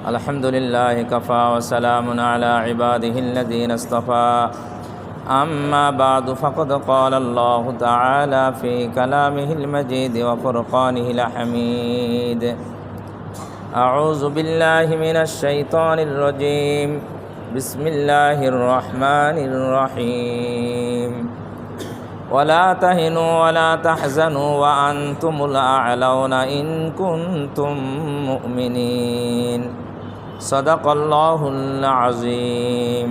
الحمد لله كفى وسلام على عباده الذين اصطفى أما بعد فقد قال الله تعالى في كلامه المجيد وفرقانه الحميد أعوذ بالله من الشيطان الرجيم بسم الله الرحمن الرحيم ولا تهنوا ولا تحزنوا وأنتم الأعلون إن كنتم مؤمنين صدق الله العظيم।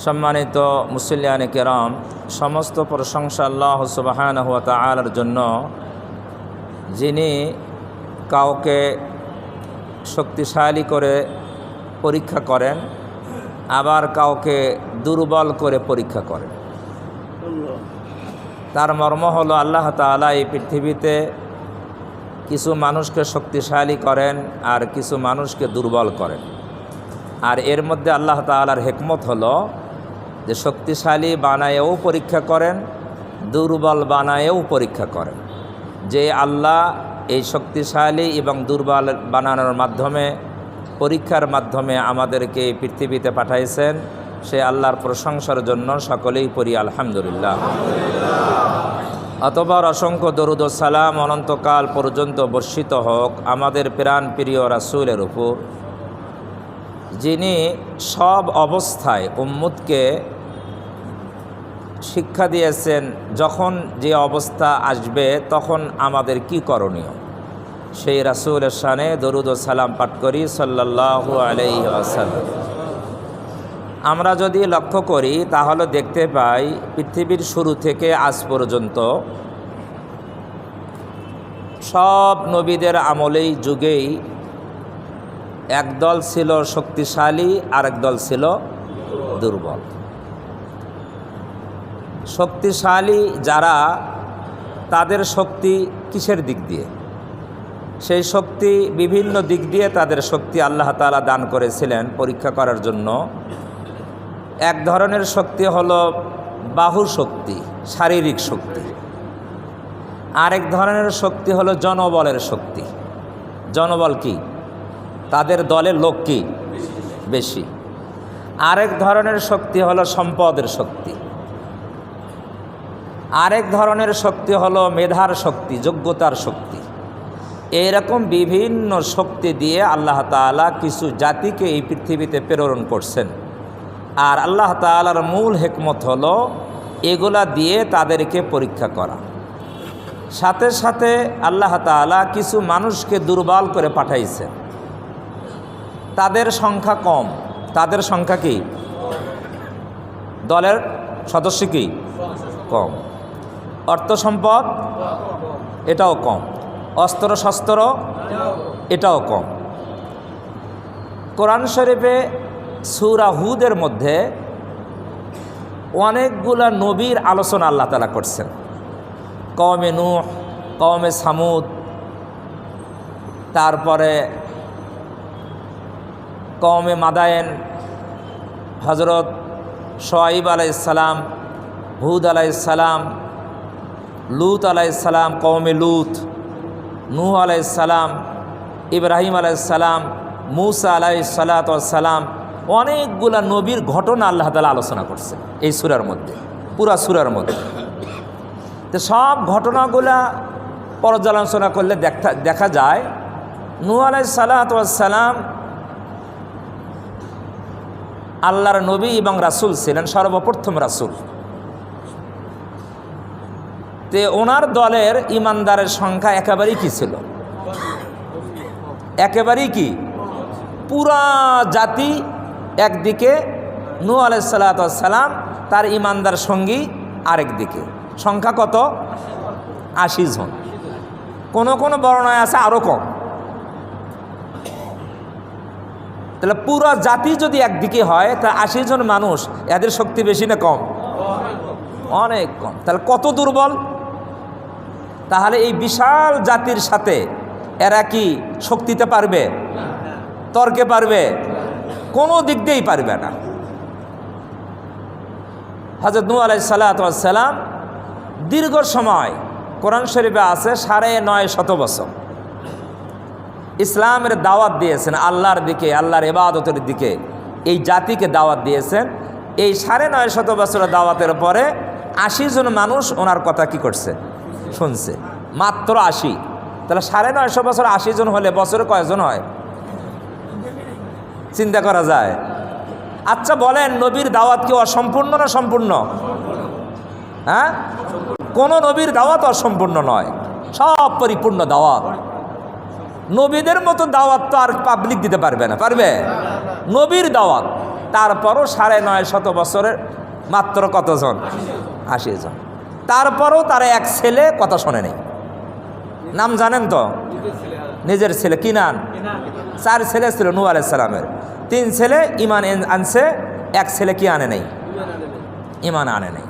সম্মানিত মুসলিয়ানে কেরাম, সমস্ত প্রশংসা আল্লাহ সুবহানাহু ওয়া তাআলার জন্য, যিনি কাউকে শক্তিশালী করে পরীক্ষা করেন, আবার কাউকে দুর্বল করে পরীক্ষা করেন। তার মর্ম হলো আল্লাহ তাআলা এই পৃথিবীতে কিছু মানুষকে শক্তিশালী করেন আর কিছু মানুষকে দুর্বল করেন। আর এর মধ্যে আল্লাহ তাআলার হিকমত হলো যে শক্তিশালী বানায়েও পরীক্ষা করেন, দুর্বল বানায়েও পরীক্ষা করেন। যে আল্লাহ এই শক্তিশালী এবং দুর্বল বানানোর মাধ্যমে, পরীক্ষার মাধ্যমে আমাদেরকে এই পৃথিবীতে পাঠাইছেন, সে আল্লাহর প্রশংসার জন্য সকলেই পড়ি আলহামদুলিল্লাহ। অতঃপর অসংখ্য দরুদ ও সালাম অনন্তকাল পর্যন্ত বর্ষিত হোক আমাদের প্রাণ প্রিয় রাসূলের উপর, যিনি সব অবস্থায় উম্মতকে শিক্ষা দিয়েছেন যখন যে অবস্থা আসবে তখন আমাদের কি করণীয়। সেই রাসূলের শানে দরুদ ও সালাম পাঠ করি সাল্লাল্লাহু আলাইহি ওয়াসাল্লাম। আমরা যদি লক্ষ্য করি তাহলে দেখতে পাই পৃথিবীর শুরু থেকে আজ পর্যন্ত সব নবীদের আমলেই যুগেই একদল ছিল শক্তিশালী আর একদল ছিল দুর্বল। শক্তিশালী যারা, তাদের শক্তি কিসের দিক দিয়ে? সেই শক্তি বিভিন্ন দিক দিয়ে তাদের শক্তি আল্লাহ তাআলা দান করেছিলেন পরীক্ষা করার জন্য। এক ধরনের শক্তি হলো বাহু শক্তি, শারীরিক শক্তি। আরেক ধরনের শক্তি হলো জনবলের শক্তি। জনবল কি? তাদের দলের লোক কি? বেশি। আরেক ধরনের শক্তি হলো সম্পদের শক্তি। আরেক ধরনের শক্তি হলো মেধার শক্তি, যোগ্যতার শক্তি। এইরকম বিভিন্ন শক্তি দিয়ে আল্লাহ তাআলা কিছু জাতিকে এই পৃথিবীতে প্রেরণ করছেন। আর আল্লাহ তাআলার মূল হিকমত হলো এগুলা দিয়ে তাদেরকে পরীক্ষা করা। সাথে সাথে আল্লাহ তাআলা কিছু মানুষকে দুর্বল করে পাঠাইছেন। তাদের সংখ্যা কম। তাদের সংখ্যা কি? দলের সদস্য কি? কম। অর্থ সম্পদ এটাও কম। অস্ত্র শস্ত্র এটাও কম। কোরআন শরীফে সূরা হুদের মধ্যে অনেকগুলা নবীর আলোচনা আল্লাহ তাআলা করছেন। কওমে নূহ, কওমে সামুদ, তারপরে কওমে মাদায়েন, হযরত শুআয়ব আলাইহিস সালাম, হুদ আলাইহিস সালাম, লূত আলাইহিস সালাম, কওমে লূত, নূহ আলাইহিস সালাম, ইব্রাহিম আলাইহিস সালাম, মূসা আলাইহিস সালাতু ওয়াস সালাম। অনেকগুলা নবীর ঘটনা আল্লাহ তাআলা আলোচনা করছেন এই সূরার মধ্যে, পুরা সূরার মধ্যে। তো সব ঘটনাগুলা পর্যালোচনা করলে দেখা যায় নূহ আলাইহিস সালাতু ওয়াস সালাম আল্লাহর নবী এবং রাসূল ছিলেন, সর্বপ্রথম রাসূল। তে ওনার দলের ইমানদারের সংখ্যা একেবারেই কি ছিল? একেবারেই কি? পুরা জাতি একদিকে, নূহ আলাইহিস সালাতু ওয়াস সালাম তার ইমানদার সঙ্গী আরেক দিকে। সংখ্যা কত? 80 জন। কোনো কোনো বর্ণনায় আছে আরও কম। তাহলে পুরা জাতি যদি একদিকে হয় তা 80 জন মানুষ, এদের শক্তি বেশি না কম? অনেক কম। তাহলে কত দুর্বল! তাহলে এই বিশাল জাতির সাথে এরা কি শক্তিতে পারবে? তর্কে পারবে? কোনো দিক দিয়েই পারবে না। হযরত নূহ আলাইহিস সালাতু ওয়াস সালাম দীর্ঘ সময়, কোরআন শরীফে আছে ৯৫০ বছর, ইসলামের দাওয়াত দিয়েছেন, আল্লাহর দিকে, আল্লাহর ইবাদতের দিকে এই জাতিকে দাওয়াত দিয়েছেন। এই 950 বছরের দাওয়াতের পরে 80 জন মানুষ ওনার কথা কি করছে, শুনছে, মাত্র 80। তাহলে 950 বছর 80 জন হলে বছরে কয়জন হয় চিন্তা করা যায়। আচ্ছা বলেন, নবীর দাওয়াত কি অসম্পূর্ণ না সম্পূর্ণ? হ্যাঁ, কোন নবীর দাওয়াত অসম্পূর্ণ নয়, সব পরিপূর্ণ দাওয়াত। নবীদের মতো দাওয়াত তো আর পাবলিক দিতে পারবে না, পারবে? নবীর দাওয়াত। তারপরও 950 বছরের মাত্র কতজন? 80 জন। তারপরও তারা এক ছেলে কথা শোনে নেই। নাম জানেন তো? নিজের ছেলে কিনান। 4 ছেলে ছিল নূহ আলাইহিস সালামের। 3 ছেলে ঈমান আনছে, এক ছেলে কি আনে নাই? ঈমান আনে নাই।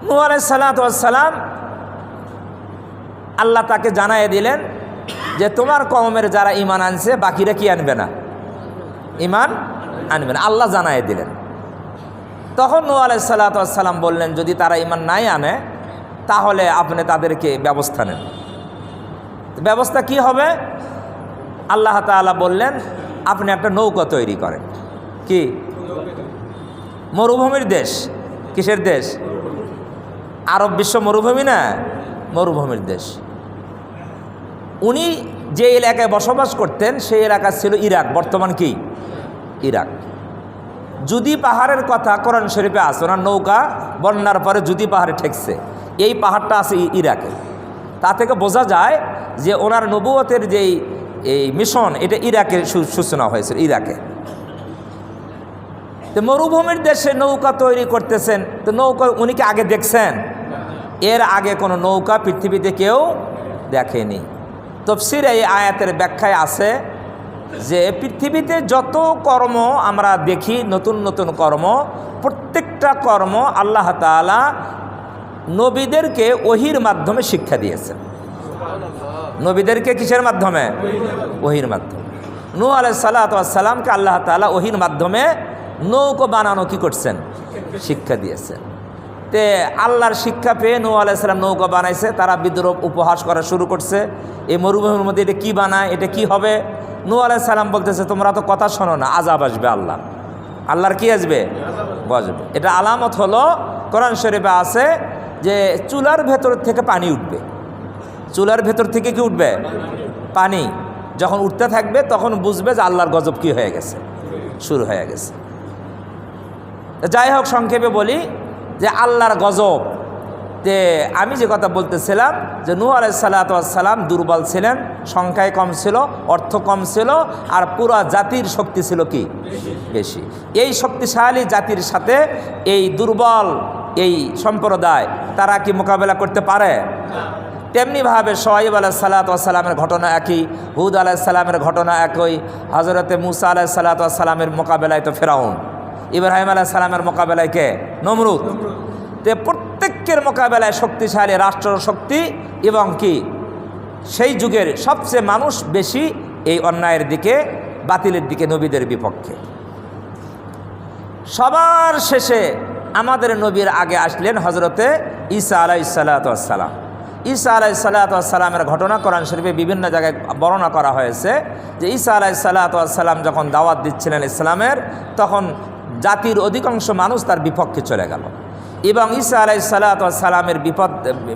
নূহ আলাইহিস সালাম আল্লাহ তাকে জানায় দিলেন যে তোমার কওমের যারা ঈমান আনছে বাকিরা কি আনবে না? ঈমান আনবে না। আল্লাহ জানায় দিলেন। তখন নূহ আলাইহিস সালাম বললেন, যদি তারা ঈমান নাই আনে তাহলে আপনি তাদেরকে ব্যবস্থা নেন। ব্যবস্থা কি হবে? আল্লাহ তাআলা বললেন, আপনি একটা নৌকা তৈরি করেন। কি? মরুভূমির দেশ। কিসের দেশ? আরব বিশ্ব মরুভূমি না, মরুভূমির দেশ। উনি যে এলাকায় বসবাস করতেন সেই এলাকা ছিল ইরাক, বর্তমান কি ইরাক। জুদি পাহাড়ের কথা কোরআন শরীফে আছে। ওনার নৌকা বন্যার পরে জুদি পাহাড়ে ঠেকছে। এই পাহাড়টা আছে ইরাকে। তা থেকে বোঝা যায় যে ওনার নবুয়তের যেই এই মিশন, এটা ইরাকের সূচনা হয়েছিল, ইরাকে। তো মরুভূমির দেশে নৌকা তৈরি করতেছেন, তো নৌকা উনি কি আগে দেখছেন? এর আগে কোনো নৌকা পৃথিবীতে কেউ দেখেনি। তাফসীরে এই আয়াতের ব্যাখ্যায় আছে যে পৃথিবীতে যত কর্ম আমরা দেখি, নতুন নতুন কর্ম, প্রত্যেকটা কর্ম আল্লাহ তাআলা নবীদেরকে ওহীর মাধ্যমে শিক্ষা দিয়েছেন। নবীদেরকে কিসের মাধ্যমে? ওহীর মাধ্যমে। নূহ আলাইহিস সালামকে আল্লাহ তাআলা ওহীর মাধ্যমে নৌকা বানানো কি করছেন? শিক্ষা দিয়েছেন। তে আল্লাহর শিক্ষা পেয়ে নূহ আলাইহিস সালাম নৌকা বানাইছে। তারা বিদ্রুপ উপহাস করা শুরু করছে, এই মরুভূমির মধ্যে এটা কী বানায়, এটা কি হবে? নূহ আলাইহিস সালাম বলতেছে, তোমরা তো কথা শোনো না, আযাব আসবে। আল্লাহর কি আসবে? বসবে। এটা আলামত হলো, কোরআন শরীফে আছে যে চুলার ভেতর থেকে পানি উঠবে। চুলার ভেতর থেকে কি উঠবে? পানি। যখন উঠতে থাকবে তখন বুঝবে যে আল্লাহর গজব কি হয়ে গেছে, শুরু হয়ে গেছে। যাই হোক, সংক্ষেপে বলি যে আল্লাহর গজব। তে আমি যে কথা বলতেছিলাম যে নূহ আলাইহিস সালাম দুর্বল ছিলেন, সংখ্যায় কম ছিল, অর্থ কম ছিল, আর পুরা জাতির শক্তি ছিল কি বেশি। এই শক্তিশালী জাতির সাথে এই দুর্বল এই সম্প্রদায়, তারা কি মোকাবেলা করতে পারে? তেমনিভাবে শুআয়ব আলাইহিস সালামের ঘটনা একই, হুদ আলাইহিস সালামের ঘটনা একই, হযরতে মূসা আলাইহিস সালামের মোকাবেলায় তো ফেরাউন, ইব্রাহিম আলাইহিস সালামের মোকাবেলায় কে? নমরুদ। তে প্রত্যেকের মোকাবেলায় শক্তিশালী রাষ্ট্র শক্তি এবং কি সেই যুগের সবচেয়ে মানুষ বেশি এই অন্যায়ের দিকে, বাতিলের দিকে, নবীদের বিপক্ষে। সবার শেষে আমাদের নবীর আগে আসলেন হযরতে ঈসা আলাইহিস সালাম। ঈসা আলাইহিস সালামের ঘটনা কোরআন শরীফে বিভিন্ন জায়গায় বর্ণনা করা হয়েছে যে ঈসা আলাইহিস সালাম যখন দাওয়াত দিচ্ছিলেন ইসলামের, তখন জাতির অধিকাংশ মানুষ তার বিপক্ষে চলে গেল এবং ঈসা আলাইহিস সালামের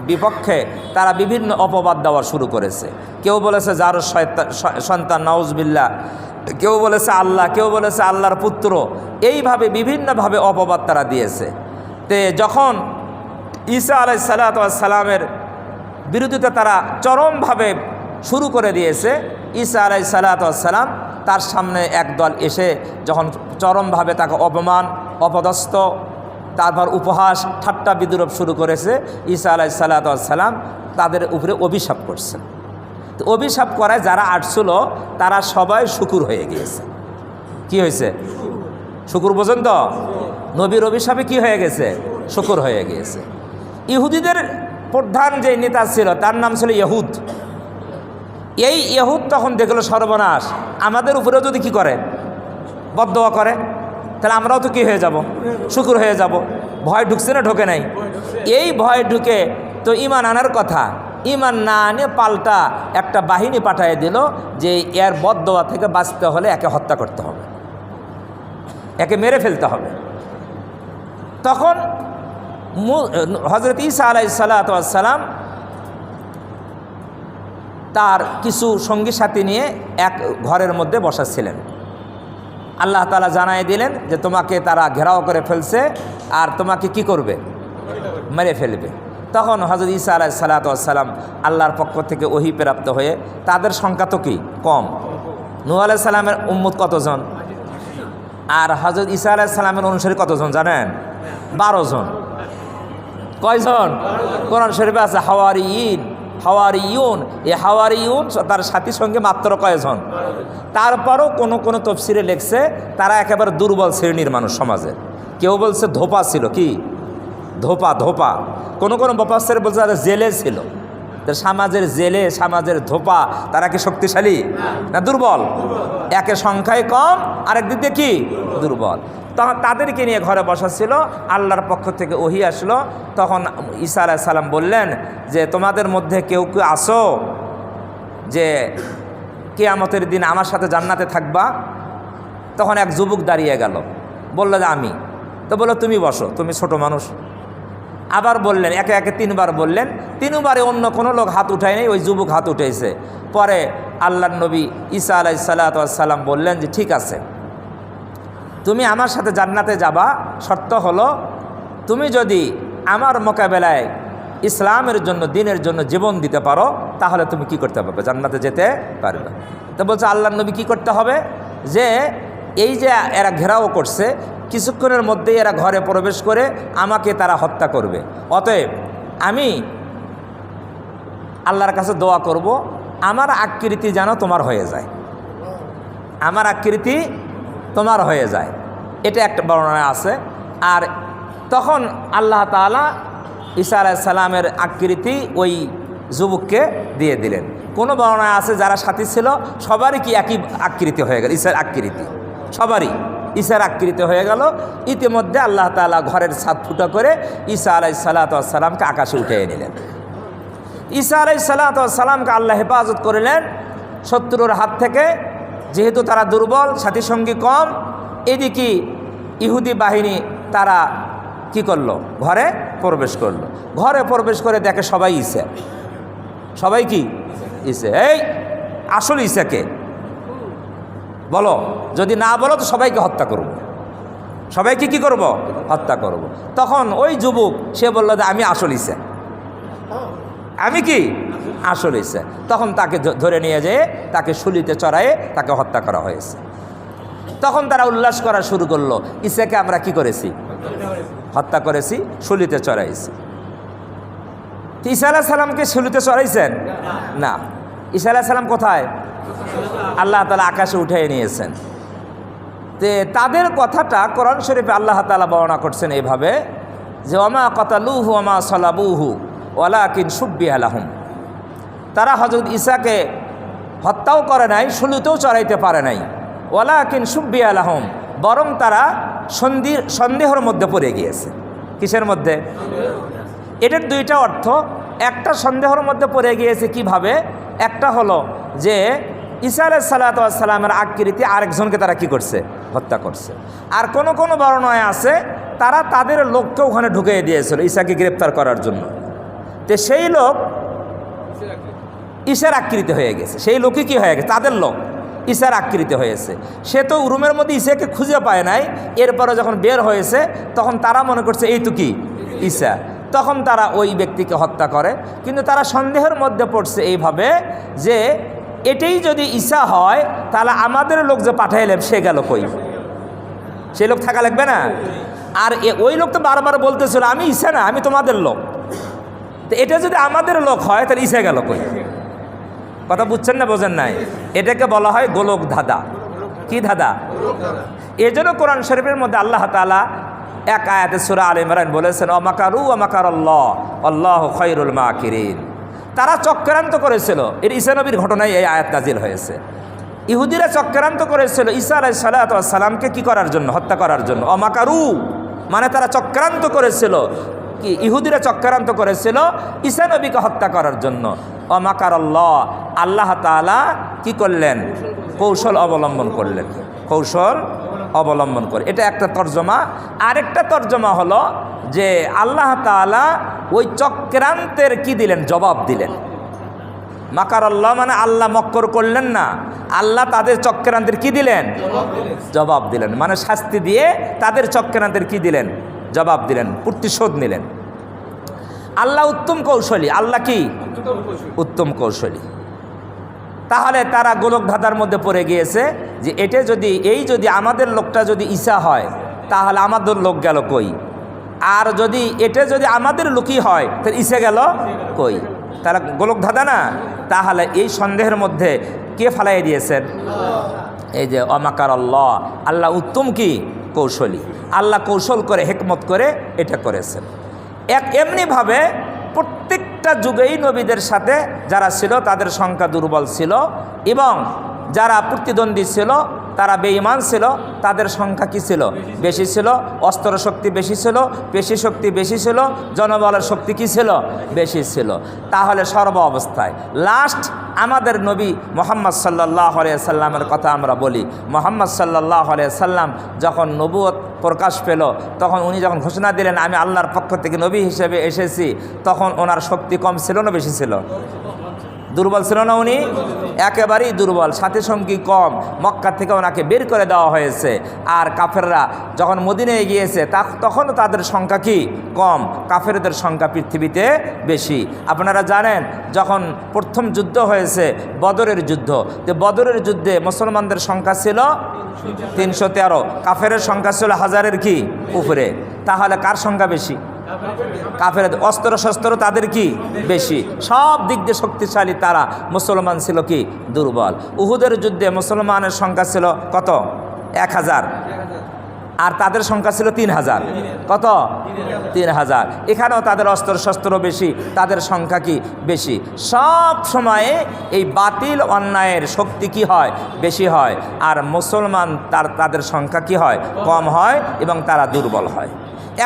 বিপক্ষে তারা বিভিন্ন অপবাদ দেওয়া শুরু করেছে। কেউ বলেছে যার সন্তান, নাউজুবিল্লাহ, কেউ বলেছে আল্লাহ, কেউ বলেছে আল্লাহর পুত্র। এইভাবে বিভিন্নভাবে অপবাদ তারা দিয়েছে। তে যখন ঈসা আলাইহিস সালামের বিরোধিতা তারা চরমভাবে শুরু করে দিয়েছে, ঈসা আলাইহিস সালাম তার সামনে একদল এসে যখন চরমভাবে তাকে অপমান, অপদস্থ, তারপর উপহাস, ঠাট্টা, বিদ্রূপ শুরু করেছে, ঈসা আলাইহিস সালাম তাদের উপরে অভিশাপ করছেন। তো অভিশাপ করায় যারা আসছিল তারা সবাই শুকুর হয়ে গিয়েছে। কি হয়েছে? শুকুর পর্যন্ত নবীর অভিশাপে কি হয়ে গেছে? শুকুর হয়ে গিয়েছে। ইহুদিদের প্রধান যে নেতা ছিল তার নাম ছিল ইহুদ। এই ইহুদ তখন দেখলো সর্বনাশ, আমাদের উপরেও যদি কি করে, বদদোয়া করে, তাহলে আমরাও তো কি হয়ে যাব? শুকুর হয়ে যাব। ভয় ঢুকছে না ঢোকে নাই? এই ভয় ঢুকে তো ঈমান আনার কথা, ইমান না আনে পাল্টা একটা বাহিনী পাঠিয়ে দিল যে এর বদদোয়া থেকে বাঁচতে হলে একে হত্যা করতে হবে, একে মেরে ফেলতে হবে। তখন হযরত ঈসা আলাইহিস সালাতু ওয়াস সালাম তার কিছু সঙ্গী সাথী নিয়ে এক ঘরের মধ্যে বসাচ্ছিলেন। আল্লাহ তাআলা জানাই দিলেন যে তোমাকে তারা ঘেরাও করে ফেলছে আর তোমাকে কি করবে, মেরে ফেলবে। তখন হযরত ঈসা আলাইহিস সালাতু ওয়াস সালাম আল্লাহর পক্ষ থেকে ওহী প্রাপ্ত হয়ে, তাদের সংখ্যা তো কি কম, নূহ আলাইহিস সালামের উম্মত কতজন, আর হযরত ঈসা আলাইহিস সালামের অনুসারী কতজন জানেন? 12 জন। কয়জন? কোরআন শরীফে আছে হাওয়ারিয়িন, হাওয়ারিয়ুন। এই হাওয়ারিয়ুন তার সাথী সঙ্গে মাত্র কয়জন? তারপরও কোনো তফসিরে লেখছে তারা একেবারে দুর্বল শ্রেণীর মানুষ সমাজের। কেউ বলছে ধোপা ছিল, কি ধোপা। কোনো মুফাসসির বলছে তারা জেলে ছিল। সমাজের জেলে, সমাজের ধোপা, তারা কি শক্তিশালী না দুর্বল? একে সংখ্যায় কম, আরেক দিক দিয়ে কি দুর্বল। তখন তাদেরকে নিয়ে ঘরে বসাচ্ছিল, আল্লাহর পক্ষ থেকে ওহী আসলো। তখন ঈসা আলাইহিস সালাম বললেন যে তোমাদের মধ্যে কেউ কেউ আসো যে কিয়ামতের দিন আমার সাথে জান্নাতে থাকবা? তখন এক যুবক দাঁড়িয়ে গেল, বলল যে আমি। তো বললো তুমি বসো, তুমি ছোট মানুষ। আবার বললেন, একে একে 3 বার বললেন। 3 বারে অন্য কোনো লোক হাত উঠায় নেই, ওই যুবক হাত উঠেছে। পরে আল্লাহর নবী ঈসা আলাইহিস সালাতু ওয়াস সালাম বললেন যে ঠিক আছে, তুমি আমার সাথে জান্নাতে যাবা, শর্ত হলো তুমি যদি আমার মোকাবেলায় ইসলামের জন্য, দিনের জন্য জীবন দিতে পারো, তাহলে তুমি কি করতে পারবে, জান্নাতে যেতে পারবে। তো বলছে আল্লাহর নবী কি করতে হবে, যে এই যে এরা ঘেরাও করছে, কিছুক্ষণের মধ্যেই এরা ঘরে প্রবেশ করে আমাকে তারা হত্যা করবে। অতএব আমি আল্লাহর কাছে দোয়া করব, আমার আকৃতি যেন তোমার হয়ে যায়, আমার আকৃতি তোমার হয়ে যায়। এটা একটা বর্ণনা আছে। আর তখন আল্লাহ তাআলা ঈসা আলাইহিস সালামের আকৃতি ওই যুবককে দিয়ে দিলেন। কোনো বর্ণনা আছে যারা সাথী ছিল সবারই কি একই আকৃতি হয়ে গেল, ঈসার আকৃতি, সবারই ঈসার আকৃতি হয়ে গেল। ইতিমধ্যে আল্লাহ তাআলা ঘরের ছাদ ফুটা করে ঈসা আলাইহিস সালাতু ওয়াস সালামকে আকাশে উঠিয়ে নিলেন। ঈসা আলাইহিস সালাতু ওয়াস সালামকে আল্লাহ হেফাজত করলেন শত্রুর হাত থেকে, যেহেতু তারা দুর্বল, সাথী সঙ্গী কম। এদিকে ইহুদি বাহিনী তারা কি করলো, ঘরে প্রবেশ করলো। ঘরে প্রবেশ করে দেখে সবাই ঈসা, সবাই কি ঈসা। এই আসল ঈসাকে বলো, যদি না বলো তো সবাইকে হত্যা করব, সবাইকে কি করব, হত্যা করব। তখন ওই যুবক সে বলল যে আমি আসল ঈসা, আমি কি আসল ঈসা। তখন তাকে ধরে নিয়ে যেয়ে তাকে শুলিতে চড়ায়ে তাকে হত্যা করা হয়েছে। তখন তারা উল্লাস করা শুরু করলো, ঈসাকে আমরা কি করেছি, হত্যা করেছি, শুলিতে চড়াইছি। ঈসা আলাইহিস সালামকে শুলিতে চড়াইছেন না। ঈসা আলাইহিস সালাম কোথায়? আল্লাহ তাআলা আকাশে উঠিয়ে নিয়েছেন। তে তাদের কথাটা কোরআন শরীফে আল্লাহ তাআলা বর্ণনা করছেন এইভাবে যে ওমা কাতালুহু ওমা সালাবুহু ওয়ালাকিন শুব্বিহা লাহুম। তারা হযরত ঈসাকে হত্যাও করে নাই, শুলিতেও চড়াইতে পারে নাই। ওয়ালাকিন শুব্বিহা লাহুম, বরং তারা সন্দেহের মধ্যে পড়ে গিয়েছে। কিসের মধ্যে? এটার 2টা অর্থ। একটা সন্দেহের মধ্যে পড়ে গিয়েছে কিভাবে? একটা হলো যে ঈসা আলাইহিস সালাতু ওয়াস সালামের আকৃতি আরেকজনকে তারা কি করছে, হত্যা করছে। আর কোনো বর্ণনায় আছে তারা তাদের লোককে ওখানে ঢুকিয়ে দিয়েছিল ঈসাকে গ্রেপ্তার করার জন্য। তো সেই লোক ঈসার আকৃতি হয়ে গেছে, সেই লোকই কি হয়ে গেছে, তাদের লোক ঈসার আকৃতি হয়েছে। সে তো রুমের মধ্যে ঈসাকে খুঁজে পায় নাই, এরপরে যখন বের হয়েছে তখন তারা মনে করছে এই তো কি ঈসা। তখন তারা ওই ব্যক্তিকে হত্যা করে। কিন্তু তারা সন্দেহের মধ্যে পড়ছে এইভাবে যে এটাই যদি ঈসা হয় তাহলে আমাদের লোক যে পাঠাইলেন সে গেল কই, সেই লোক থাকা লাগবে না। আর ওই লোক তো বারবার বলতেছিল আমি ঈসা না, আমি তোমাদের লোক। তো এটা যদি আমাদের লোক হয় তাহলে ঈসা গেল কই? কথা বুঝছেন না, বোঝেন নাই? এটাকে বলা হয় গোলক ধাঁধা। কি ধাঁধা? এই জন্য কোরআন শরীফের মধ্যে আল্লাহ তাআলা এক আয়াতে সূরা আলে ইমরান বলেছেন ওয়ামাকারু ওয়ামাকারাল্লাহ আল্লাহু খায়রুল মাকিরিন। তারা চক্রান্ত করেছিল, এর ঈসা নবীর ঘটনায় এই আয়াত নাজিল হয়েছে। ইহুদিরা চক্রান্ত করেছিল ঈসা আলাইহিস সালাতু ওয়াস সালামকে কি করার জন্য, হত্যা করার জন্য। ওয়ামাকারু মানে তারা চক্রান্ত করেছিল কি ইহুদিরা চক্রান্ত করেছিল ঈসা নবীকে হত্যা করার জন্য। ওয়ামাকারাল্লাহ, আল্লাহ তাআলা কি করলেন? কৌশল অবলম্বন করলেন, কৌশল অবলম্বন করে। এটা একটা তর্জমা। আরেকটা তর্জমা হলো যে আল্লাহ তাআলা ওই চক্রান্তের কি দিলেন? জবাব দিলেন। মাকার আল্লাহ মানে আল্লাহ মক্কর করলেন না, আল্লাহ তাদের চক্রান্তের কি দিলেন? জবাব দিলেন। মানে শাস্তি দিয়ে তাদের চক্রান্তের কি দিলেন? জবাব দিলেন, প্রতিশোধ নিলেন। আল্লাহ উত্তম কৌশলী। আল্লাহ কি? উত্তম কৌশলী। তাহলে তারা গোলক ধাঁধার মধ্যে পড়ে গিয়েছে যে এটা যদি যদি আমাদের লোকটা যদি ঈসা হয় তাহলে আমাদের লোক গেল কই, আর যদি এটা যদি আমাদের লোকই হয় তাহলে ঈসা গেল কই? তারা গোলক ধাঁধা না? তাহলে এই সন্দেহের মধ্যে কে ফালাই দিয়েছেন? এই যে অমাকার আল্লাহ, আল্লাহ উত্তম কি? কৌশলী। আল্লাহ কৌশল করে হেকমত করে এটা করেছেন। এমনিভাবে প্রত্যেকটা যুগেই নবীদের সাথে যারা ছিল তাদের সংখ্যা দুর্বল ছিল, এবং যারা প্রতিদ্বন্দ্বী ছিল তারা বেঈমান ছিল, তাদের সংখ্যা কী ছিল? বেশি ছিল। অস্ত্র শক্তি বেশি ছিল, পেশি শক্তি বেশি ছিল, জনবলের শক্তি কী ছিল? বেশি ছিল। তাহলে সর্ব অবস্থায় লাস্ট আমাদের নবী মুহাম্মদ সাল্লাল্লাহু আলাইহি সাল্লামের কথা আমরা বলি। মুহাম্মদ সাল্লাল্লাহু আলাইহি সাল্লাম যখন নবুয়ত প্রকাশ পেল, তখন উনি যখন ঘোষণা দিলেন আমি আল্লাহর পক্ষ থেকে নবী হিসেবে এসেছি, তখন ওনার শক্তি কম ছিল না বেশি ছিল? দুর্বল ছিল না? উনি একেবারেই দুর্বল, সাথী সঙ্গী কম। মক্কা থেকে ওনাকে বের করে দেওয়া হয়েছে। আর কাফেররা যখন মদিনায় গিয়েছে তখনও তাদের সংখ্যা কি? কম। কাফেরদের সংখ্যা পৃথিবীতে বেশি। আপনারা জানেন যখন প্রথম যুদ্ধ হয়েছে বদরের যুদ্ধ, তো বদরের যুদ্ধে মুসলমানদের সংখ্যা ছিল 313, কাফেরের সংখ্যা ছিল হাজারের কি উপরে। তাহলে কার সংখ্যা বেশি? কাফের। অস্ত্র শস্ত্র তাদের কি বেশি, সব দিক দিয়ে শক্তিশালী তারা। মুসলমান ছিল কি? দুর্বল। উহুদের যুদ্ধে মুসলমানের সংখ্যা ছিল কত? 1000, আর তাদের সংখ্যা ছিল 3000। কত? 3000। এখানেও তাদের অস্ত্র শস্ত্র বেশি, তাদের সংখ্যা কি বেশি। সব সময়ে এই বাতিল অন্যায়ের শক্তি কি হয়? বেশি হয়। আর মুসলমান তাদের সংখ্যা কি হয়? কম হয়, এবং তারা দুর্বল হয়।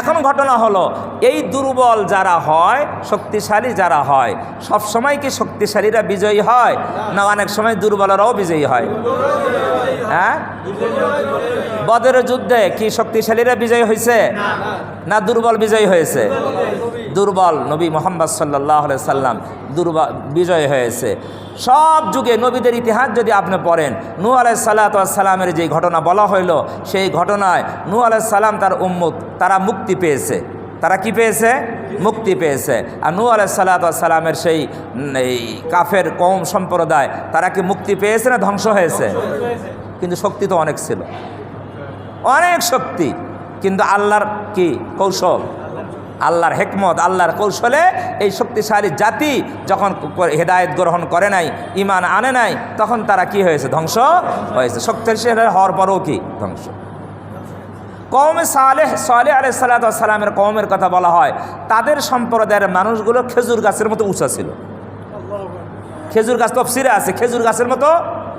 এখন ঘটনা হলো এই দুর্বল যারা হয়, শক্তিশালী যারা হয়, সব সময় কি শক্তিশালীরা বিজয়ী হয়, না অনেক সময় দুর্বলেরাও বিজয়ী হয়? হ্যাঁ, বদরের যুদ্ধে কি শক্তিশালীরা বিজয়ী হয়েছে, না দুর্বল বিজয়ী হয়েছে? দুর্বল নবী মুহাম্মদ সাল্লাল্লাহু আলাইহি সাল্লাম দুর্বল বিজয় হয়েছে। সব যুগে নবীদের ইতিহাস যদি আপনি পড়েন, নূহ আলাইহিস সালাতু ওয়াস সালামের যে ঘটনা বলা হইল, সেই ঘটনায় নূহ আলাইহিস সালাম তার উম্মত তারা মুক্তি পেয়েছে। তারা কি পেয়েছে? মুক্তি পেয়েছে। আর নূহ আলাইহিস সালাতু ওয়াস সালামের সেই কাফের কওম সম্প্রদায় তারা কি মুক্তি পেয়েছে না ধ্বংস হয়েছে? কিন্তু শক্তি তো অনেক ছিল, অনেক শক্তি। কিন্তু আল্লাহর কি কৌশল, আল্লাহর হেকমত, আল্লাহর কৌশলে এই শক্তিশালী জাতি যখন হেদায়েত গ্রহণ করে নাই, ঈমান আনে নাই, তখন তারা কি হয়েছে? ধ্বংস হয়েছে। শক্তিশালী হওয়ার পরও কি ধ্বংস। কওমে সালেহ আলাইহিস সালাতু ওয়াস সালামের কওমের কথা বলা হয়, তাদের সম্প্রদায়ের মানুষগুলো খেজুর গাছের মতো উঁচা ছিল। খেজুর গাছ তফসিরে আছে, খেজুর গাছের মতো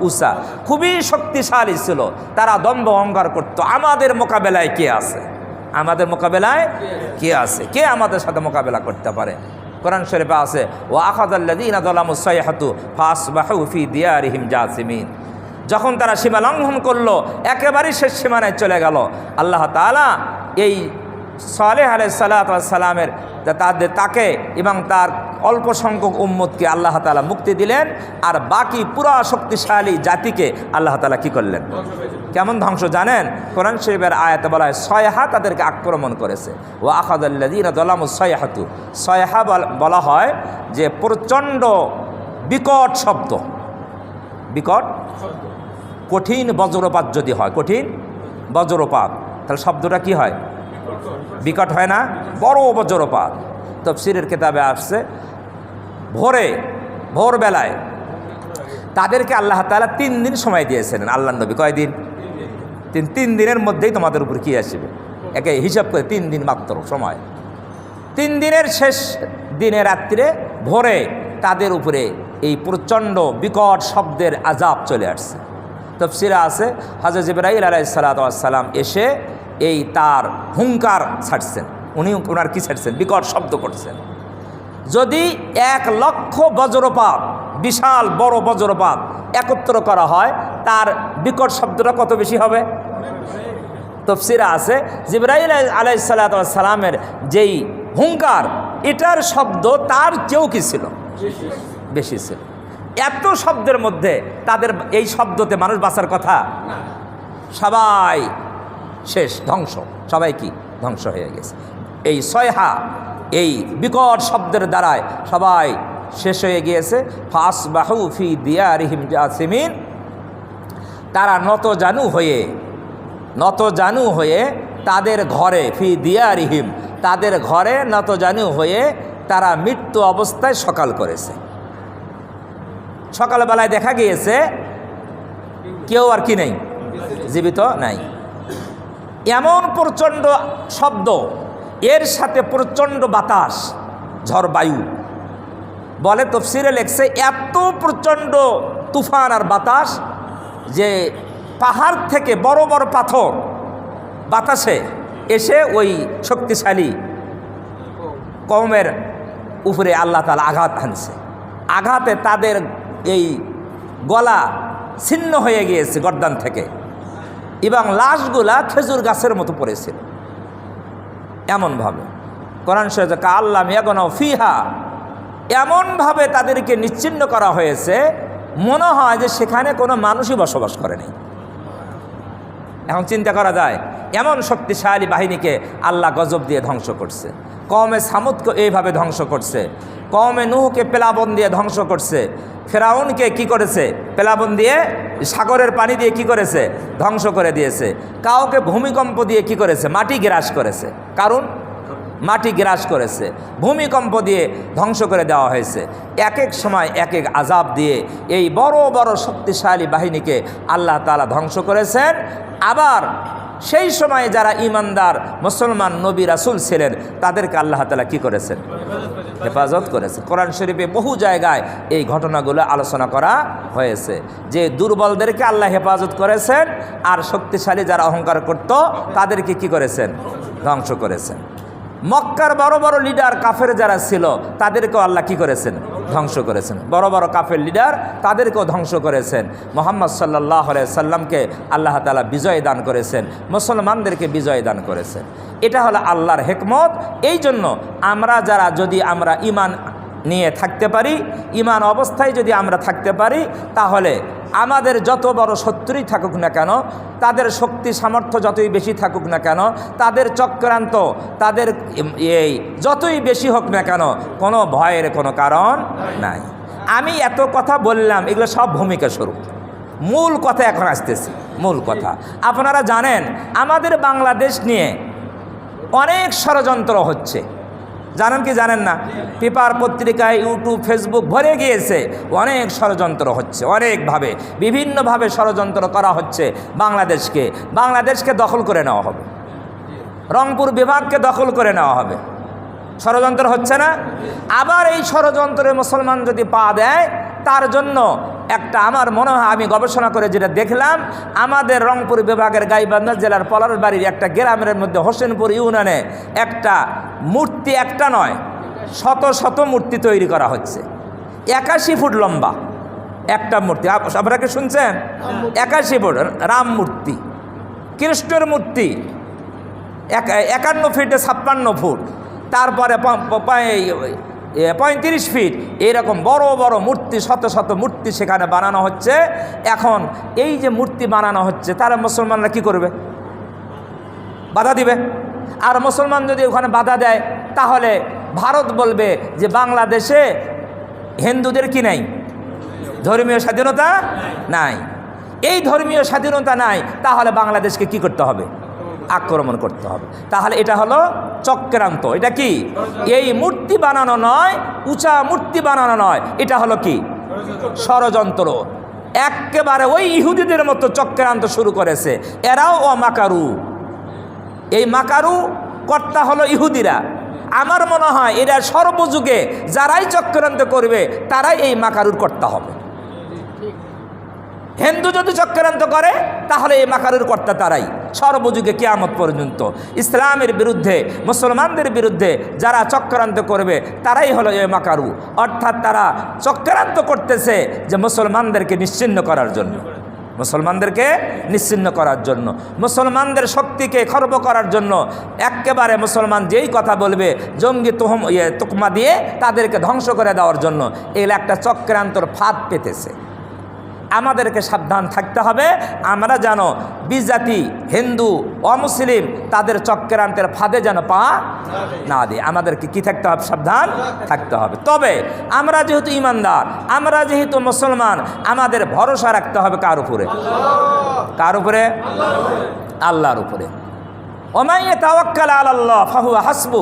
উঁচা, খুবই শক্তিশালী ছিল। তারা দম্ভ অহংকার করতো, আমাদের মোকাবেলায় কে আছে, আমাদের মোকাবেলায় কে আছে, কে আমাদের সাথে মোকাবেলা করতে পারে। কোরআন শরীফে আছে, ওয়া আখাযাল্লাযীনা যালামুস সাইহাতু ফাসবাহু ফি দিয়ারিহিম জাসিমিন। যখন তারা সীমা লঙ্ঘন করলো, একেবারেই শেষ সীমানায় চলে গেল, আল্লাহ তাআলা এই সালেহ আলাইহিস সালাতু ওয়াস সালামের তাকে এবং তার অল্প সংখ্যক উম্মতকে আল্লাহ তাআলা মুক্তি দিলেন। আর বাকি পুরা শক্তিশালী জাতিকে আল্লাহ তাআলা কি করলেন? কেমন ধ্বংস জানেন? কোরআন শরীফের আয়াতে বলা হয় সয়হা তাদেরকে আক্রমণ করেছে। ওয়া আখাযাল্লাযীনা যালামুস সাইহাতু, সয়হা বলা হয় যে প্রচণ্ড বিকট শব্দ, বিকট কঠিন বজ্রপাত যদি হয়, কঠিন বজ্রপাত, তাহলে শব্দটা কি হয়? বিকট হয় না? বড় বজ্রপাত। তাফসীরের কিতাবে আসছে ভোরবেলায় তাদেরকে আল্লাহ তাআলা 3 দিন সময় দিয়েছিলেন। আল্লাহর নবী কয়দিন? 3 দিনের মধ্যেই তোমাদের উপর কি আসবে, একে হিসাব করে 3 দিন মাত্র সময়। 3 দিনের শেষ দিনে রাত্রে ভোরে তাদের উপরে এই প্রচণ্ড বিকট শব্দের আযাব চলে আসছে। তাফসীরে আছে হযরত জিবরাইল আলাইহিস সালাতু ওয়াস সালাম এসে এই তার হুঙ্কার ছাড়ছেন, উনি ওনার কি ছেড়েছেন? বিকট শব্দ করছেন। যদি 1,00,000 বজ্রপাত, বিশাল বড় বজ্রপাত একত্র করা হয়, তার বিকট শব্দটা কত বেশি হবে? তাফসীরে আছে জিবরাইল আলাইহিস সালামের যেই হুঙ্কার, এটার শব্দ তার চেয়েও কি ছিল? বেশি ছিল। এত শব্দের মধ্যে তাদের এই শব্দতে মানুষ বাঁচার কথা, সবাই শেষ, ধ্বংস, সবাই কি ধ্বংস হয়ে গেছে। এই সয়হা, এই বিকট শব্দের দ্বারায় সবাই শেষ হয়ে গিয়েছে। ফাসবাহু ফি দিয়ারিহিম জাসিমিন, তারা নতজানু হয়ে তাদের ঘরে, ফি দিয়ারিহিম, তাদের ঘরে নতজানু হয়ে তারা মৃত্যু অবস্থায় সকাল করেছে। সকালবেলায় দেখা গিয়েছে কেউ আর কি নেই, জীবিত নাই। এমন প্রচণ্ড শব্দ, এর সাথে প্রচণ্ড বাতাস, ঝড় বায়ু, বলে তাফসীরে লেখছে এত প্রচণ্ড তুফান আর বাতাস যে পাহাড় থেকে বড় বড় পাথর বাতাসে এসে ওই শক্তিশালী কওমের উপরে আল্লাহ তাআলা আঘাত হানছে। আঘাতে তাদের এই গলা ছিন্ন হয়ে গিয়েছে গর্দান থেকে, এবং লাশগুলা খেজুর গাছের মতো পড়েছিল। এমনভাবে কোরআন শরীফে কাল্লাম ইয়াগুনাউ ফিহা, এমনভাবে তাদেরকে নিশ্চিহ্ন করা হয়েছে, মনে হয় যে সেখানে কোনো মানুষই বসবাস করে নাই। এখন চিন্তা করা যায়, এমন শক্তিশালী বাহিনীকে আল্লাহ গজব দিয়ে ধ্বংস করছে। কওমে সামুদকে এইভাবে ধ্বংস করছে, কওমে নূহকে প্লাবন দিয়ে ধ্বংস করছে, ফেরাউনকে কি করেছে? প্লাবন দিয়ে, সাগরের পানি দিয়ে কি করেছে? ধ্বংস করে দিয়েছে। কাউকে ভূমিকম্প দিয়ে কি করেছে? মাটি গ্রাস করেছে। কারণ মাটি গ্রাস করেছে, ভূমিকম্প দিয়ে ধ্বংস করে দেওয়া হয়েছে। এক এক সময় এক এক আযাব দিয়ে এই বড় বড় শক্তিশালী বাহিনীকে আল্লাহ তাআলা ধ্বংস করেছেন। আবার সেই সময়ে যারা ঈমানদার মুসলমান নবী রাসূল ছিলেন, তাদেরকে আল্লাহ তাআলা কি করেছেন? হেফাজত করেছে। কোরআন শরীফে বহু জায়গায় এই ঘটনাগুলো আলোচনা করা হয়েছে যে দুর্বলদেরকে আল্লাহ হেফাজত করেছেন, আর শক্তিশালী যারা অহংকার করত তাদেরকে কি করেছেন? ধ্বংস করেছেন। মক্কার বড় বড় লিডার কাফের যারা ছিল, তাদেরকেও আল্লাহ কি করেছেন? ধ্বংস করেছেন। বড় বড় কাফের লিডার, তাদেরকেও ধ্বংস করেছেন। মুহাম্মদ সাল্লাল্লাহু আলাইহি সাল্লামকে আল্লাহ তাআলা বিজয় দান করেছেন, মুসলমানদেরকে বিজয় দান করেছেন। এটা হলো আল্লাহর হিকমত। এই জন্য আমরা যারা, যদি আমরা ঈমান নিয়ে থাকতে পারি, ঈমান অবস্থায় যদি আমরা থাকতে পারি, তাহলে আমাদের যত বড় শত্রুই থাকুক না কেন, তাদের শক্তি সামর্থ্য যতই বেশি থাকুক না কেন, তাদের চক্রান্ত, তাদের এই যতই বেশি হোক না কেন, কোনো ভয়ের কোনো কারণ নাই। আমি এত কথা বললাম, এগুলো সব ভূমিকা স্বরূপ। মূল কথা এখন আসতেছে। মূল কথা আপনারা জানেন, আমাদের বাংলাদেশ নিয়ে অনেক ষড়যন্ত্র হচ্ছে, জানেন কি জানেন না? পেপার পত্রিকায়, ইউটিউব, ফেসবুক ভরে গিয়েছে। অনেক ষড়যন্ত্র হচ্ছে, অনেকভাবে বিভিন্নভাবে ষড়যন্ত্র করা হচ্ছে। বাংলাদেশকে দখল করে নেওয়া হবে, রংপুর বিভাগকে দখল করে নেওয়া হবে। ষড়যন্ত্র হচ্ছে না? আবার এই ষড়যন্ত্রে মুসলমান যদি পা দেয়, তার জন্য একটা, আমার মনে হয়, আমি গবেষণা করে যেটা দেখলাম, আমাদের রংপুর বিভাগের গাইবান্ধা জেলার পলাশবাড়ির একটা গ্রামের মধ্যে হোসেনপুর ইউনিয়নে একটা মূর্তি, একটা নয়, শত শত মূর্তি তৈরি করা হচ্ছে। 81 ফুট লম্বা একটা মূর্তি। আপনারা কি শুনছেন? 81 ফুট রাম মূর্তি, কৃষ্ণের মূর্তি 51 ফিটে 56 ফুট, তারপরে 35 ফিট, এরকম বড় বড় মূর্তি, শত শত মূর্তি সেখানে বানানো হচ্ছে। এখন এই যে মূর্তি বানানো হচ্ছে, তারা মুসলমানরা কি করবে? বাধা দিবে। আর মুসলমান যদি ওখানে বাধা দেয়, তাহলে ভারত বলবে যে বাংলাদেশে হিন্দুদের কি নাই? ধর্মীয় স্বাধীনতা নাই। এই ধর্মীয় স্বাধীনতা নাই, তাহলে বাংলাদেশকে কি করতে হবে? আক্রমণ করতে হবে। তাহলে এটা হলো চক্রান্ত। এটা কি? এই মূর্তি বানানো নয়, উঁচা মূর্তি বানানো নয়, এটা হলো কি? ষড়যন্ত্র। একেবারে ওই ইহুদিদের মতো চক্রান্ত শুরু করেছে এরাও। মাকারু, এই মাকারু কর্তা হলো ইহুদিরা। আমার মনে হয় এরা সর্বযুগে যারাই চক্রান্ত করবে, তারাই এই মাকারুর কর্তা হবে। হিন্দু যদি চক্রান্ত করে তাহলে এই মাকারুর কর্তা তারাই সর্বযুগে কিয়ামত পর্যন্ত। ইসলামের বিরুদ্ধে, মুসলমানদের বিরুদ্ধে যারা চক্রান্ত করবে তারাই হলো এই মাকারু, অর্থাৎ তারা চক্রান্ত করতেছে যে মুসলমানদেরকে নিশ্চিহ্ন করার জন্য, মুসলমানদেরকে নিশ্চিহ্ন করার জন্য, মুসলমানদের শক্তিকে খর্ব করার জন্য। একেবারে মুসলমান যেই কথা বলবে জঙ্গি তুকমা দিয়ে তাদেরকে ধ্বংস করে দেওয়ার জন্য এগুলো একটা চক্রান্তর ফাঁদ পেতেছে। আমাদেরকে সাবধান থাকতে হবে, আমরা যেন বিজাতি, হিন্দু, অমুসলিম তাদের চক্রান্তের ফাঁদে যেন পা না দিই। আমাদেরকে কি থাকতে হবে? সাবধান থাকতে হবে। তবে আমরা যেহেতু ইমানদার, আমরা যেহেতু মুসলমান, আমাদের ভরসা রাখতে হবে কার উপরে? কার উপরে? আল্লাহর উপরে। ওমান ইয়াতাওয়াক্কাল আলাল্লাহ ফাহুয়া হাসবু।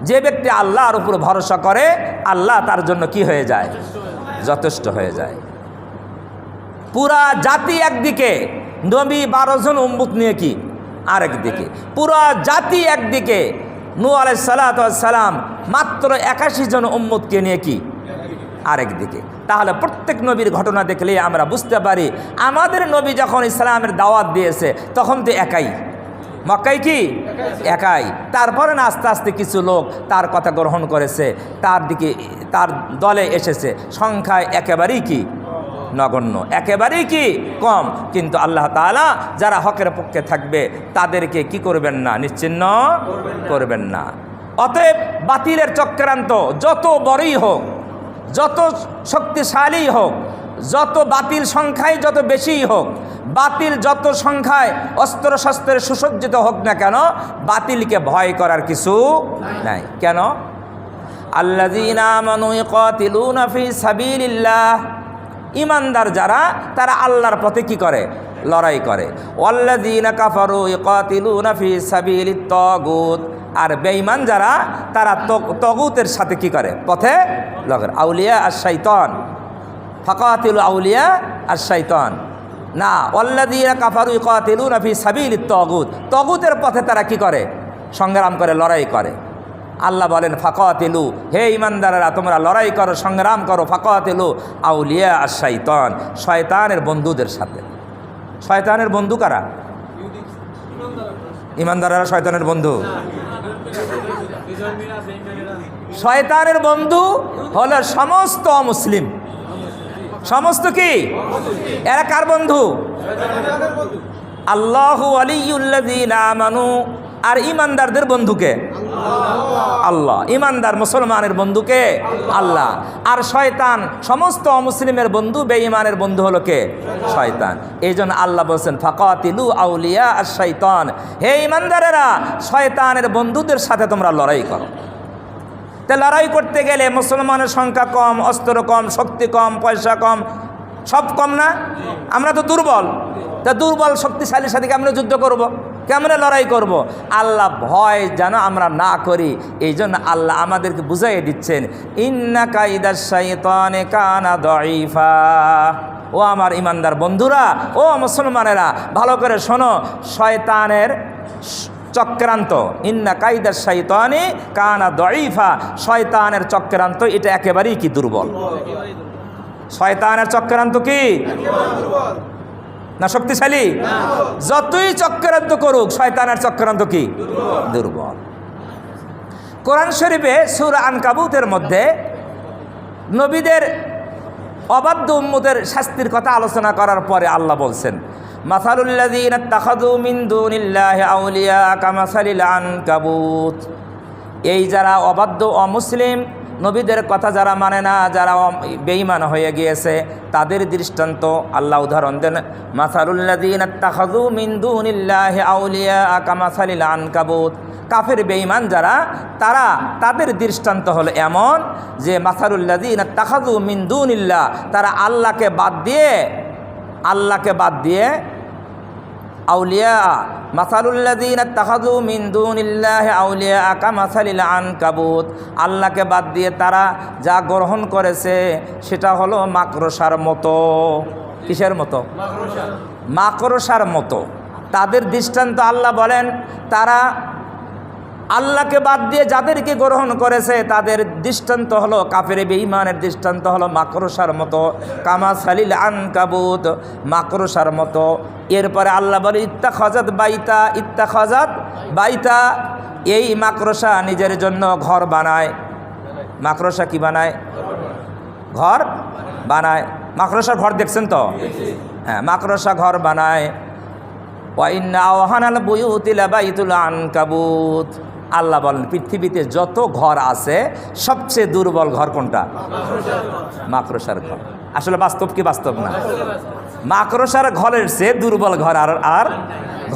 যে ব্যক্তি আল্লাহর উপর ভরসা করে আল্লাহ তার জন্য কি হয়ে যায়? যথেষ্ট হয়ে যায়। পুরা জাতি একদিকে, নবী 12 জন উম্মত নিয়ে কি আরেকদিকে, পুরা জাতি একদিকে, নূহ আলাইহিস সালাতু ওয়াস সালাম মাত্র 81 জন উম্মতকে নিয়ে কি আরেকদিকে। তাহলে প্রত্যেক নবীর ঘটনা দেখলে আমরা বুঝতে পারি আমাদের নবী যখন ইসলামের দাওয়াত দিয়েছে তখন তো একাই, মক্কায় কি একাই। তারপরে না আস্তে আস্তে কিছু লোক তার কথা গ্রহণ করেছে, তার দিকে, তার দলে এসেছে, সংখ্যায় একেবারেই কি নগণ্য, একেবারেই কি কম। কিন্তু আল্লাহ তাআলা যারা হকের পক্ষে থাকবে তাদেরকে কি করবেন না? নিশ্চিহ্ন করবেন না। অতএব বাতিলের চক্রান্ত যত বড়ই হোক, যত শক্তিশালী হোক, যত বাতিল সংখ্যায় যত বেশিই হোক, বাতিল যত সংখ্যায় অস্ত্র শস্ত্রে সুসজ্জিত হোক না কেন, বাতিলকে ভয় করার কিছু নাই। কেন? আল্লাযীনা আমানু ইয়াকাতিলুনা ফি সাবিলিল্লাহ। ইমানদার যারা তারা আল্লাহর পথে কি করে? লড়াই করে। ওয়াল্লাযীনা কাফারু ইয়াকাতিলুনা ফি সাবিলিত তাগুত। আর বেঈমান যারা তারা তাগুতের সাথে কি করে? পথে লড়াই। আউলিয়া আর শয়তান, ফাকাতিলু আউলিয়া আর শয়তান না, ওয়াল্লাযীনা কাফারু ইয়াকাতিলুনা ফি সাবিলিত তাগুত। তাগুতের পথে তারা কি করে? সংগ্রাম করে, লড়াই করে। আল্লাহ বলেন ফাকাতিলু, হে ইমানদারেরা তোমরা লড়াই করো, সংগ্রাম করো, ফাকাতিলু আউলিয়া আর শয়তান, শয়তানের বন্ধুদের সাথে। শয়তানের বন্ধু কারা? ইমানদারেরা শয়তানের বন্ধু। শয়তানের বন্ধু হলো সমস্ত অমুসলিম। সমস্ত কি? এরা কার বন্ধু? আল্লাহু ওয়ালিয়ুল্লাযীনা আমানু। আর ইমানদারদের বন্ধুকে আল্লাহ। ইমানদার মুসলমানের বন্ধুকে আল্লাহ। আর শয়তান সমস্ত অমুসলিমের বন্ধু, বেঈমানের বন্ধু হলো কে? শয়তান। এই জন্য আল্লাহ বলছেন ফাকাতিলু আউলিয়া আর শয়তান, হে ইমানদারেরা শয়তানের বন্ধুদের সাথে তোমরা লড়াই করো। তা লড়াই করতে গেলে মুসলমানের সংখ্যা কম, অস্ত্র কম, শক্তি কম, পয়সা কম, সব কম না? আমরা তো দুর্বল। তা দুর্বল শক্তিশালীর সাথে কেমন যুদ্ধ করব? কেমনে লড়াই করব? আল্লাহ ভয় যেন আমরা না করি, এই জন্য আল্লাহ আমাদেরকে বুঝাইয়ে দিচ্ছেন ইন্না কাইদাশ শাইতানে কানা দাঈফা। ও আমার ইমানদার বন্ধুরা, ও মুসলমানেরা, ভালো করে শোনো, শয়তানের চক্রান্ত, ইন্না কাইদাশ শাইতানে কানা দাঈফা, শয়তানের চক্রান্ত এটা একেবারেই কি দুর্বল। শয়তানের চক্রান্ত কি না শক্তিশালী? যতই চক্রান্ত করুক শয়তানের চক্রান্ত কি দুর্বল। কোরআন শরীফে সূরা আনকাবুতের মধ্যে নবীদের অবাধ্য উম্মতের শাস্তির কথা আলোচনা করার পরে আল্লাহ বলছেন মাসালুল্লাযীনা ইত্তাখাযু মিন দুনিল্লাহি আউলিয়া কামাসালিল আনকাবুত। এই যারা অবাধ্য অমুসলিম, নবীদের কথা যারা মানে না, যারা বেঈমান হয়ে গিয়েছে, তাদের দৃষ্টান্ত আল্লাহ উদাহরণ দেন মাসালুল্লাযীনা ইত্তাখাযু মিন দুনিল্লাহি আউলিয়া কামাসালিল আনকাবুত। কাফের বেঈমান যারা, তাদের দৃষ্টান্ত হলো এমন যে মাসালুল্লাযীনা ইত্তাখাযু মিন দুনিল্লাহ, তারা আল্লাহকে বাদ দিয়ে আউলিয়া, মাসালুল্লাযীনা ইত্তাখাযু মিন দুনিল্লাহি আউলিয়া কামাসালিল আনকাবুত, আল্লাহকে বাদ দিয়ে তারা যা গ্রহণ করেছে সেটা হলো মাকড়সার মতো। কিসের মতো? মাকড়সার মতো। তাদের দৃষ্টান্ত আল্লাহ বলেন তারা আল্লাহকে বাদ দিয়ে যাদেরকে গ্রহণ করেছে তাদের দৃষ্টান্ত হলো কাফের বেঈমানের দৃষ্টান্ত হলো মাকড়সার মতো, কামাসালিল আনকাবুত, মাকড়সার মতো। এরপরে আল্লাহ বলে ইত্তাখাযাত বাইতা, এই মাকড়সা নিজের জন্য ঘর বানায়। মাকড়সা কি বানায়? ঘর বানায়। মাকড়সার ঘর দেখছেন তো? হ্যাঁ, মাকড়সা ঘর বানায়। ওয়া ইন্না আওহানাল বুয়ুতি লাবাইতুল আনকাবুত। আল্লাহ বলেন পৃথিবীতে যত ঘর আছে সবচেয়ে দুর্বল ঘর কোনটা? মাকড়সার ঘর। আসলে বাস্তব কি বাস্তব না? মাকড়সার ঘরের চেয়ে দুর্বল ঘর আর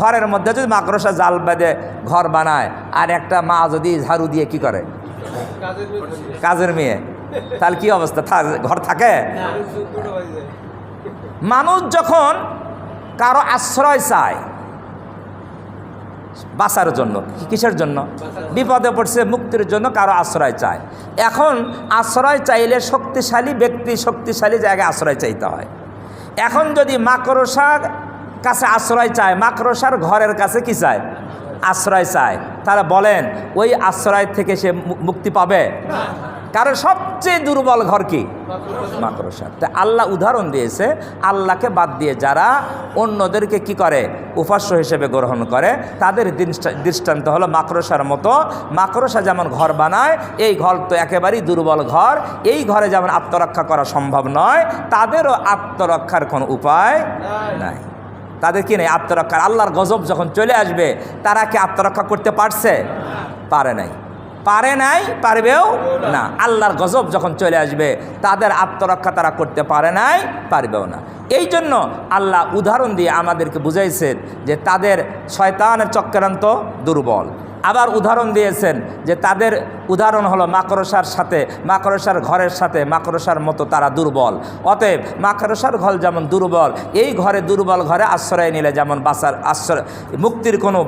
ঘরের মধ্যে যদি মাকড়সা জাল বেঁধে ঘর বানায়, আর একটা মা যদি ঝাড়ু দিয়ে কি করে? কাজের মেয়ে, তাহলে কি অবস্থা? ঘর থাকে? মানুষ যখন কারো আশ্রয় চায় বাঁচার জন্য, কিসের জন্য? বিপদে পড়ছে মুক্তির জন্য কারো আশ্রয় চায়। এখন আশ্রয় চাইলে শক্তিশালী ব্যক্তি, শক্তিশালী জায়গায় আশ্রয় চাইতে হয়। এখন যদি মাকড়সার কাছে আশ্রয় চায়, মাকড়সার ঘরের কাছে কি চায়? আশ্রয় চায়, তারা বলেন ওই আশ্রয় থেকে সে মুক্তি পাবে? কারণ সবচেয়ে দুর্বল ঘর কি? মাকড়সা। তা আল্লাহ উদাহরণ দিয়েছে, আল্লাহকে বাদ দিয়ে যারা অন্যদেরকে কি করে? উপাস্য হিসেবে গ্রহণ করে, তাদের দৃষ্টান্ত হলো মাকড়সার মতো। মাকড়সা যেমন ঘর বানায়, এই ঘর তো একেবারেই দুর্বল ঘর। এই ঘরে যেমন আত্মরক্ষা করা সম্ভব নয়, তাদেরও আত্মরক্ষার কোনো উপায় নাই। তাদের কি নেই আত্মরক্ষার? আল্লাহর গজব যখন চলে আসবে, তারা কি আত্মরক্ষা করতে পারছে? পারে নাই, পারবেও না। আল্লাহর গজব যখন চলে আসবে, তাদের আত্মরক্ষা তারা করতে পারে নাই, পারবেও না। এই জন্য আল্লাহ উদাহরণ দিয়ে আমাদেরকে বুঝাইছেন যে তাদের শয়তানের চক্রান্ত দুর্বল। আবার উদাহরণ দিয়েছেন যে তাদের উদাহরণ হলো মাকড়সার সাথে, মাকড়সার ঘরের সাথে মাকড়সার মতো তারা দুর্বল। অতএব মাকড়সার ঘর যেমন দুর্বল, এই ঘরে দুর্বল ঘরে আশ্রয় নিলে যেমন বাঁচার আশ্রয় মুক্তির কোনো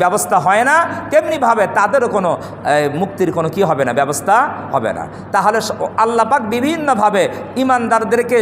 ব্যবস্থা হয় না, তেমনিভাবে তাদেরও কোনো মুক্তির কোনো কি হবে না, ব্যবস্থা হবে না। তাহলে আল্লাহ পাক বিভিন্নভাবে ইমানদারদেরকে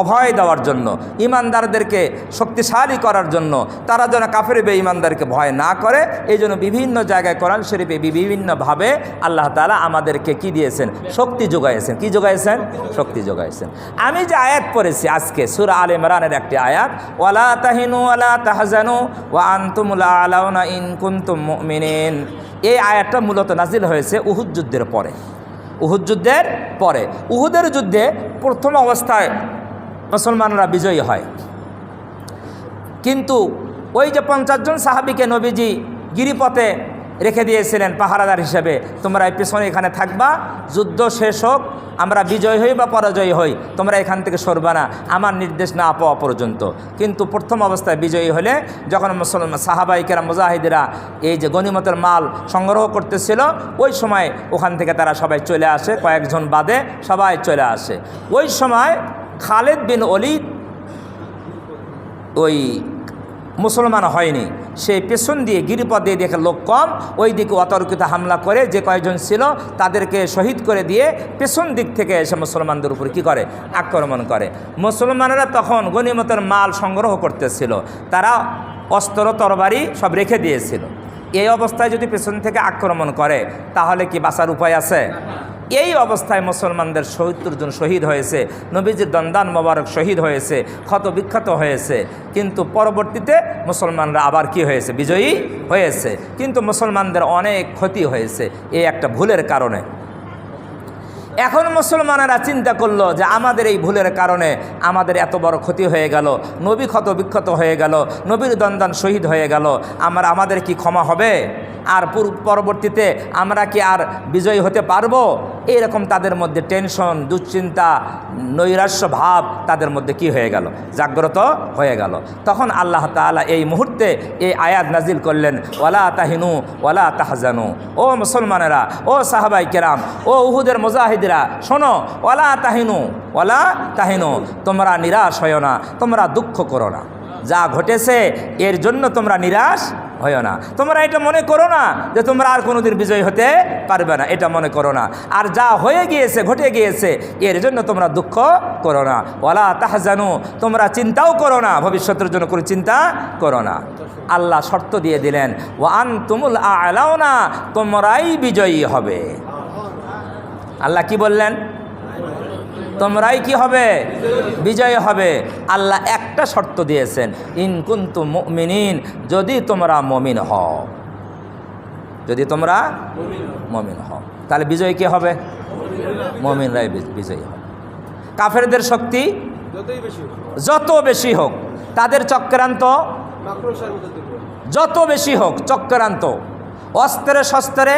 অভয় দেওয়ার জন্য, ইমানদারদেরকে শক্তিশালী করার জন্য, তারা যেন কাফের বেঈমানদারকে ভয় না করে, এই জন্য বিভিন্ন জায়গায় কোরআন শরীফে বিভিন্নভাবে আল্লাহ তাআলা আমাদেরকে কি দিয়েছেন? শক্তি যোগাইছেন। কি যোগাইছেন? শক্তি যোগাইছেন। আমি যে আয়াত পড়েছি আজকে সূরা আলে ইমরানের একটি আয়াত, ওয়ালা তাহিনু ওয়ালা তাহজানু ওয়া আনতুমুল আলাউনা ইন কুনতুম মুমিনিন, এই আয়াতটা মূলত নাজিল হয়েছে উহুদ যুদ্ধের পরে। উহুদ যুদ্ধের পরে, উহুদের যুদ্ধে প্রথম অবস্থায় মুসলমানরা বিজয়ী হয়, কিন্তু ওই যে 50 জন সাহাবীকে নবীজি গিরিপথে রেখে দিয়েছিলেন পাহারাদার হিসেবে, তোমরা এই পেছনে এখানে থাকবা, যুদ্ধ শেষ হোক, আমরা বিজয় হই বা পরাজয় হই, তোমরা এখান থেকে সরবা না আমার নির্দেশ না পাওয়া পর্যন্ত। কিন্তু প্রথম অবস্থায় বিজয়ী হলে যখন মুসলমান সাহাবায়ে কেরাম মুজাহিদরা এই যে গনিমতের মাল সংগ্রহ করতেছিল, ওই সময় ওখান থেকে তারা সবাই চলে আসে, কয়েকজন বাদে সবাই চলে আসে। ওই সময় খালেদ বিন ওলীদ ওই মুসলমান হয়নি, সেই পেছন দিয়ে গিরিপথ দিয়ে দেখে লোক কম, ওই দিকে অতর্কিত হামলা করে যে কয়েকজন ছিল তাদেরকে শহীদ করে দিয়ে পেছন দিক থেকে এসে মুসলমানদের উপর কি করে? আক্রমণ করে। মুসলমানেরা তখন গনিমতের মাল সংগ্রহ করতেছিল, তারা অস্ত্র তরবারি সব রেখে দিয়েছিল। এই অবস্থায় যদি পেছন থেকে আক্রমণ করে তাহলে কি বাঁচার উপায় আছে? এই অবস্থায় মুসলমানদের ৭০ জন শহীদ হয়েছে, নবীজির দন্দান মোবারক শহীদ হয়েছে, ক্ষত বিক্ষত হয়েছে। কিন্তু পরবর্তীতে মুসলমানরা আবার কি হয়েছে? বিজয়ী হয়েছে। কিন্তু মুসলমানদের অনেক ক্ষতি হয়েছে এই একটা ভুলের কারণে। এখন মুসলমানেরা চিন্তা করলো যে আমাদের এই ভুলের কারণে আমাদের এত বড় ক্ষতি হয়ে গেল, নবী ক্ষত বিক্ষত হয়ে গেল, নবীর দন্দান শহীদ হয়ে গেল, আমাদের কি ক্ষমা হবে? আর পরবর্তীতে আমরা কি আর বিজয়ী হতে পারবো? এইরকম তাদের মধ্যে টেনশন, দুশ্চিন্তা, নৈরাশ্য ভাব তাদের মধ্যে কি হয়ে গেল? জাগ্রত হয়ে গেল। তখন আল্লাহ তাআলা এই মুহূর্তে এই আয়াত নাজিল করলেন, ওয়ালা তাহিনু ওয়ালা তাহজানু। ও মুসলমানেরা, ও সাহাবায়ে কেরাম, ও উহুদের মুজাহিদরা, শোনো, ওয়ালা তাহিনু, তোমরা নিরাশ হয়ো না, তোমরা দুঃখ করো না। যা ঘটেছে এর জন্য তোমরা নিরাশ হইও না। তোমরা এটা মনে করো না যে তোমরা আর কোনোদিন বিজয়ী হতে পারবে না, এটা মনে করো না। আর যা হয়ে গিয়েছে, ঘটে গিয়েছে, এর জন্য তোমরা দুঃখ করো না। ওয়ালা তাহজানু, তোমরা চিন্তাও করো না, ভবিষ্যতের জন্য কোনো চিন্তা করো না। আল্লাহ শর্ত দিয়ে দিলেন, ওয়া আনতুমুল আ'লাউনা, তোমরাই বিজয়ী হবে। আল্লাহ কি বললেন? তোমরাই কি হবে? বিজয়ী হবে। আল্লাহ একটা শর্ত দিয়েছেন, ইন কুনতুম মুমিনিন, যদি তোমরা মুমিন হও, যদি তোমরা মুমিন হও, তাহলে বিজয়ী কে হবে? মুমিনরাই বিজয়ী হবে। কাফেরদের শক্তি যত বেশি হোক, তাদের চক্রান্ত যত বেশি হোক, চক্রান্ত অস্ত্রে শস্ত্রে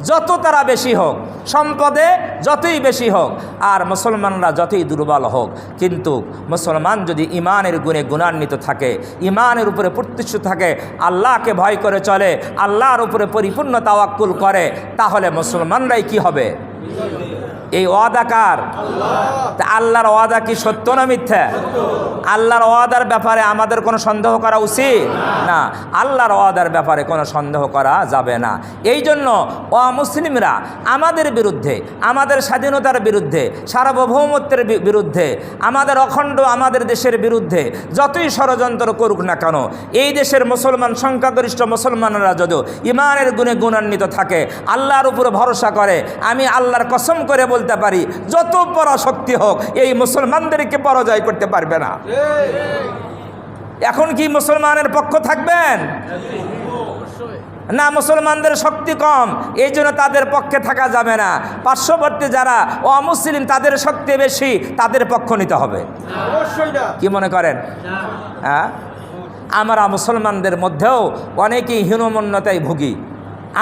যত তারা বেশি হোক, সম্পদে যতই বেশি হোক, আর মুসলমানরা যতই দুর্বল হোক, কিন্তু মুসলমান যদি ইমানের গুণে গুণান্বিত থাকে, ইমানের উপরে প্রতিষ্ঠিত থাকে, আল্লাহকে ভয় করে চলে, আল্লাহর উপরে পরিপূর্ণ তাওয়াক্কুল করে, তাহলে মুসলমানরাই কি হবে? এই ওয়াদাকার। তা আল্লাহর ওয়াদা কি সত্য না মিথ্যা? আল্লাহর ওয়াদার ব্যাপারে আমাদের কোনো সন্দেহ করা উচিত না। আল্লাহর ওয়াদার ব্যাপারে কোনো সন্দেহ করা যাবে না। এই জন্য অমুসলিমরা আমাদের বিরুদ্ধে, আমাদের স্বাধীনতার বিরুদ্ধে, সার্বভৌমত্বের বিরুদ্ধে, আমাদের অখণ্ড আমাদের দেশের বিরুদ্ধে যতই ষড়যন্ত্র করুক না কেন, এই দেশের মুসলমান, সংখ্যাগরিষ্ঠ মুসলমানরা যদি ইমানের গুণে গুণান্বিত থাকে, আল্লাহর উপরে ভরসা করে, আমি আল্লাহর কসম করে বলতে পারি, যত পরাশক্তি হোক এই মুসলমানদেরকে পরাজয় করতে পারবে না। এখন কি মুসলমানের পক্ষ থাকবেন? না, মুসলমানদের শক্তি কম, এই জন্য তাদের পক্ষে থাকা যাবে না। পার্শ্ববর্তী যারা অমুসলিম, তাদের শক্তি বেশি, তাদের পক্ষ নিতে হবে। কি মনে করেন? হ্যাঁ, আমরা মুসলমানদের মধ্যেও অনেকেই হীনমন্যতায় ভুগি।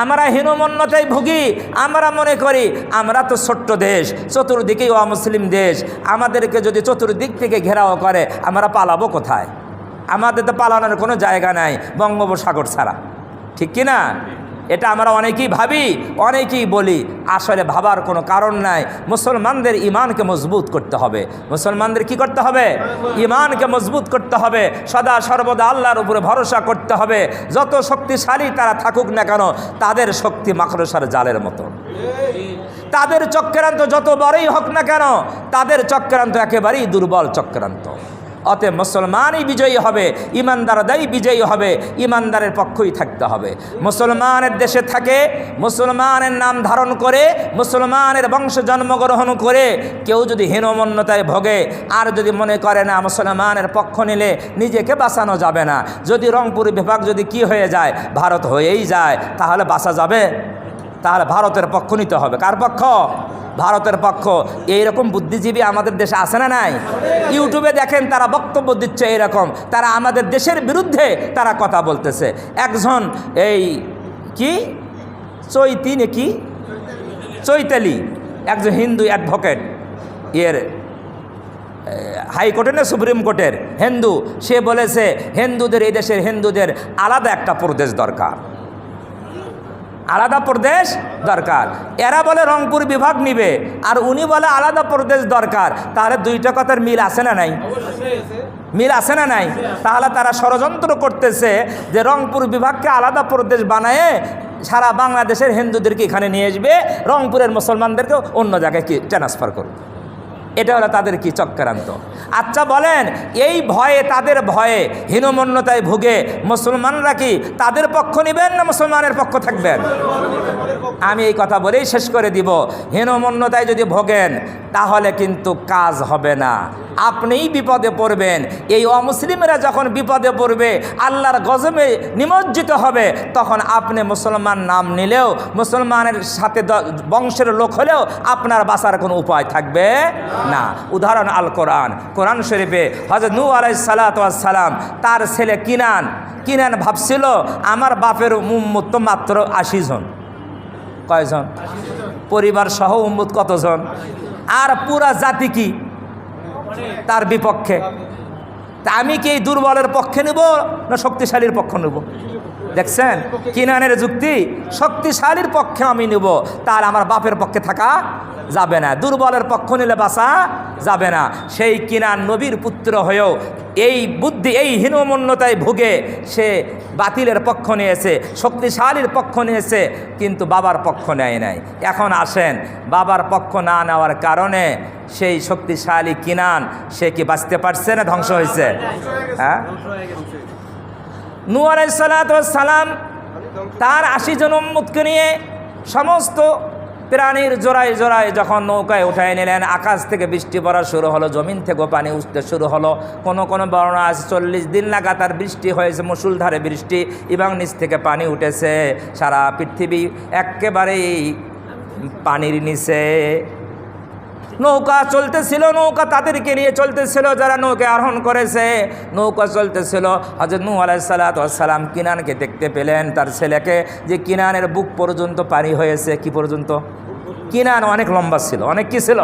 আমরা হীনমন্যতায় ভুগি। আমরা মনে করি আমরা তো ছোট্ট দেশ, চতুর্দিকেই অমুসলিম দেশ, আমাদেরকে যদি চতুর্দিক থেকে ঘেরাও করে, আমরা পালাবো কোথায়? আমাদের তো পালানোর কোনো জায়গা নাই বঙ্গোপসাগর ছাড়া, ঠিক কি না? এটা আমরা অনেকেই ভাবি, অনেকেই বলি, আসলে ভাবার কোনো কারণ নাই। মুসলমানদের ইমানকে মজবুত করতে হবে। মুসলমানদের কি করতে হবে? ইমানকে মজবুত করতে হবে। সদা সর্বদা আল্লাহর উপরে ভরসা করতে হবে। যত শক্তিশালী তারা থাকুক না কেন, তাদের শক্তি মাকড়সার জালের মতো। তাদের চক্রান্ত যত বড়ই হোক না কেন, তাদের চক্রান্ত একেবারেই দুর্বল চক্রান্ত। অতএব মুসলমানই বিজয়ী হবে, ইমানদারদাই বিজয়ী হবে, ইমানদারের পক্ষই থাকতে হবে। মুসলমানের দেশে থাকে, মুসলমানের নাম ধারণ করে, মুসলমানের বংশে জন্মগ্রহণ করে কেউ যদি হীনমন্যতায় ভোগে, আর যদি মনে করে না মুসলমানের পক্ষ নিলে নিজেকে বাঁচানো যাবে না, যদি রংপুর বিভাগ যদি কি হয়ে যায়, ভারত হয়েই যায়, তাহলে বাঁচা যাবে? তাহলে ভারতের পক্ষ নিতে হবে। কার পক্ষ? ভারতের পক্ষ। এইরকম বুদ্ধিজীবী আমাদের দেশে আছে না নাই? ইউটিউবে দেখেন, তারা বক্তব্য দিচ্ছে এরকম, তারা আমাদের দেশের বিরুদ্ধে তারা কথা বলতেছে। একজন এই কি চৈতালি, একজন হিন্দু অ্যাডভোকেট, এর হাইকোর্টে না সুপ্রিম কোর্টের হিন্দু, সে বলেছে হিন্দুদের, এই দেশের হিন্দুদের আলাদা একটা প্রদেশ দরকার, আলাদা প্রদেশ দরকার। এরা বলে রংপুর বিভাগ নিবে, আর উনি বলে আলাদা প্রদেশ দরকার। তাহলে দুইটা কথার মিল আছে না নাই? মিল আছে না নাই? তাহলে তারা ষড়যন্ত্র করতেছে যে রংপুর বিভাগকে আলাদা প্রদেশ বানায়ে সারা বাংলাদেশের হিন্দুদেরকে এখানে নিয়ে আসবে, রংপুরের মুসলমানদেরকে অন্য জায়গায় কি ট্রান্সফার করবে। এটা হলো তাদের কি চক্রান্ত। আচ্ছা বলেন, এই ভয়ে, তাদের ভয়ে হীনমন্যতায় ভুগে মুসলমানরা কি তাদের পক্ষ নেবেন না মুসলমানের পক্ষ থাকবেন? আমি এই কথা বলেই শেষ করে দিব, হীনমন্যতায় যদি ভোগেন তাহলে কিন্তু কাজ হবে না, আপনিই বিপদে পড়বেন। এই অমুসলিমরা যখন বিপদে পড়বে, আল্লাহর গজবে নিমজ্জিত হবে, তখন আপনি মুসলমান নাম নিলেও, মুসলমানের সাথে বংশের লোক হলেও আপনার বাঁচার কোনো উপায় থাকবে না। উদাহরণ আল কোরআন, কোরআন শরীফে হযরত নূহ আলাইহিস সালাতু ওয়াস সালাম, তার ছেলে কিনান ভাবছিল আমার বাপের উম্মত তো মাত্র 80 জন। কয়জন? পরিবার সহ উম্মত কতজন? আর পুরা জাতি কি তার বিপক্ষে। তা আমি কি এই দুর্বলের পক্ষে নেব না শক্তিশালীর পক্ষ নেব? দেখছেন কিনানের যুক্তি, শক্তিশালীর পক্ষে আমি নিব, তার আমার বাপের পক্ষে থাকা যাবে না, দুর্বলের পক্ষ নিলে বাঁচা যাবে না। সেই কিনান নবীর পুত্র হয়েও এই বুদ্ধি, এই হীনমন্যতায় ভুগে সে বাতিলের পক্ষ নিয়েছে, শক্তিশালীর পক্ষ নিয়েছে, কিন্তু বাবার পক্ষ নেয় নাই। এখন আসেন, বাবার পক্ষ না নেওয়ার কারণে সেই শক্তিশালী কিনান সে কি বাঁচতে পারছে না ধ্বংস হয়েছে? হ্যাঁ, নূহ আলাইহিস সালাতু ওয়াস সালাম তার 80 জন উম্মতকে নিয়ে সমস্ত প্রাণীর জোড়ায় জোড়ায় যখন নৌকায় উঠায় নিলেন, আকাশ থেকে বৃষ্টি পড়া শুরু হলো, জমিন থেকেও পানি উঠতে শুরু হলো। কোনো কোনো বর্ণনা আছে 40 দিন লাগাতার বৃষ্টি হয়েছে, মুষলধারে বৃষ্টি, এবং নিচ থেকে পানি উঠেছে। সারা পৃথিবী একেবারেই পানির নিচে। নৌকা চলতেছিল, নৌকা তাদেরকে নিয়ে চলতেছিল যারা নৌকা আরোহণ করেছে, নৌকা চলতেছিল। হযরত নূহ আলাইহিস সালাতু ওয়াস সালাম কিনানকে দেখতে পেলেন, তার ছেলেকে, যে কিনানের বুক পর্যন্ত পানি হয়েছে। কি পর্যন্ত? কিনান অনেক লম্বা ছিল, অনেক কি ছিল?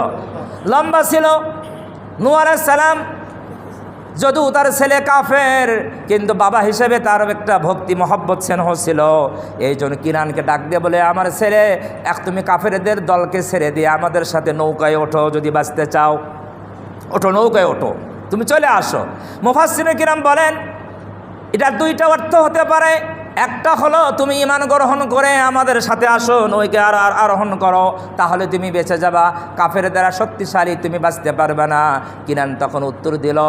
লম্বা ছিল। নূহ আলাইহিস সালাম যদিও তার ছেলে কাফের, কিন্তু বাবা হিসেবে তার একটা ভক্তি মহব্বত স্নেহ ছিল। এই জন্য কিনানকে ডাক দিয়ে বলে, আমার ছেলে, তুমি কাফেরদের দলকে ছেড়ে দিয়ে আমাদের সাথে নৌকায় ওঠো, যদি বাঁচতে চাও ওঠো, নৌকায় ওঠো, তুমি চলে আসো। মুফাসসিরিনে কিরাম বলেন এটা দুইটা অর্থ হতে পারে। একটা হলো তুমি ঈমান গ্রহণ করে আমাদের সাথে আসো, নৌকে আরোহণ করো, তাহলে তুমি বেঁচে যাবা, কাফের দ্বারা শক্তিশালী তুমি বাঁচতে পারবে না। কিনান তখন উত্তর দিল,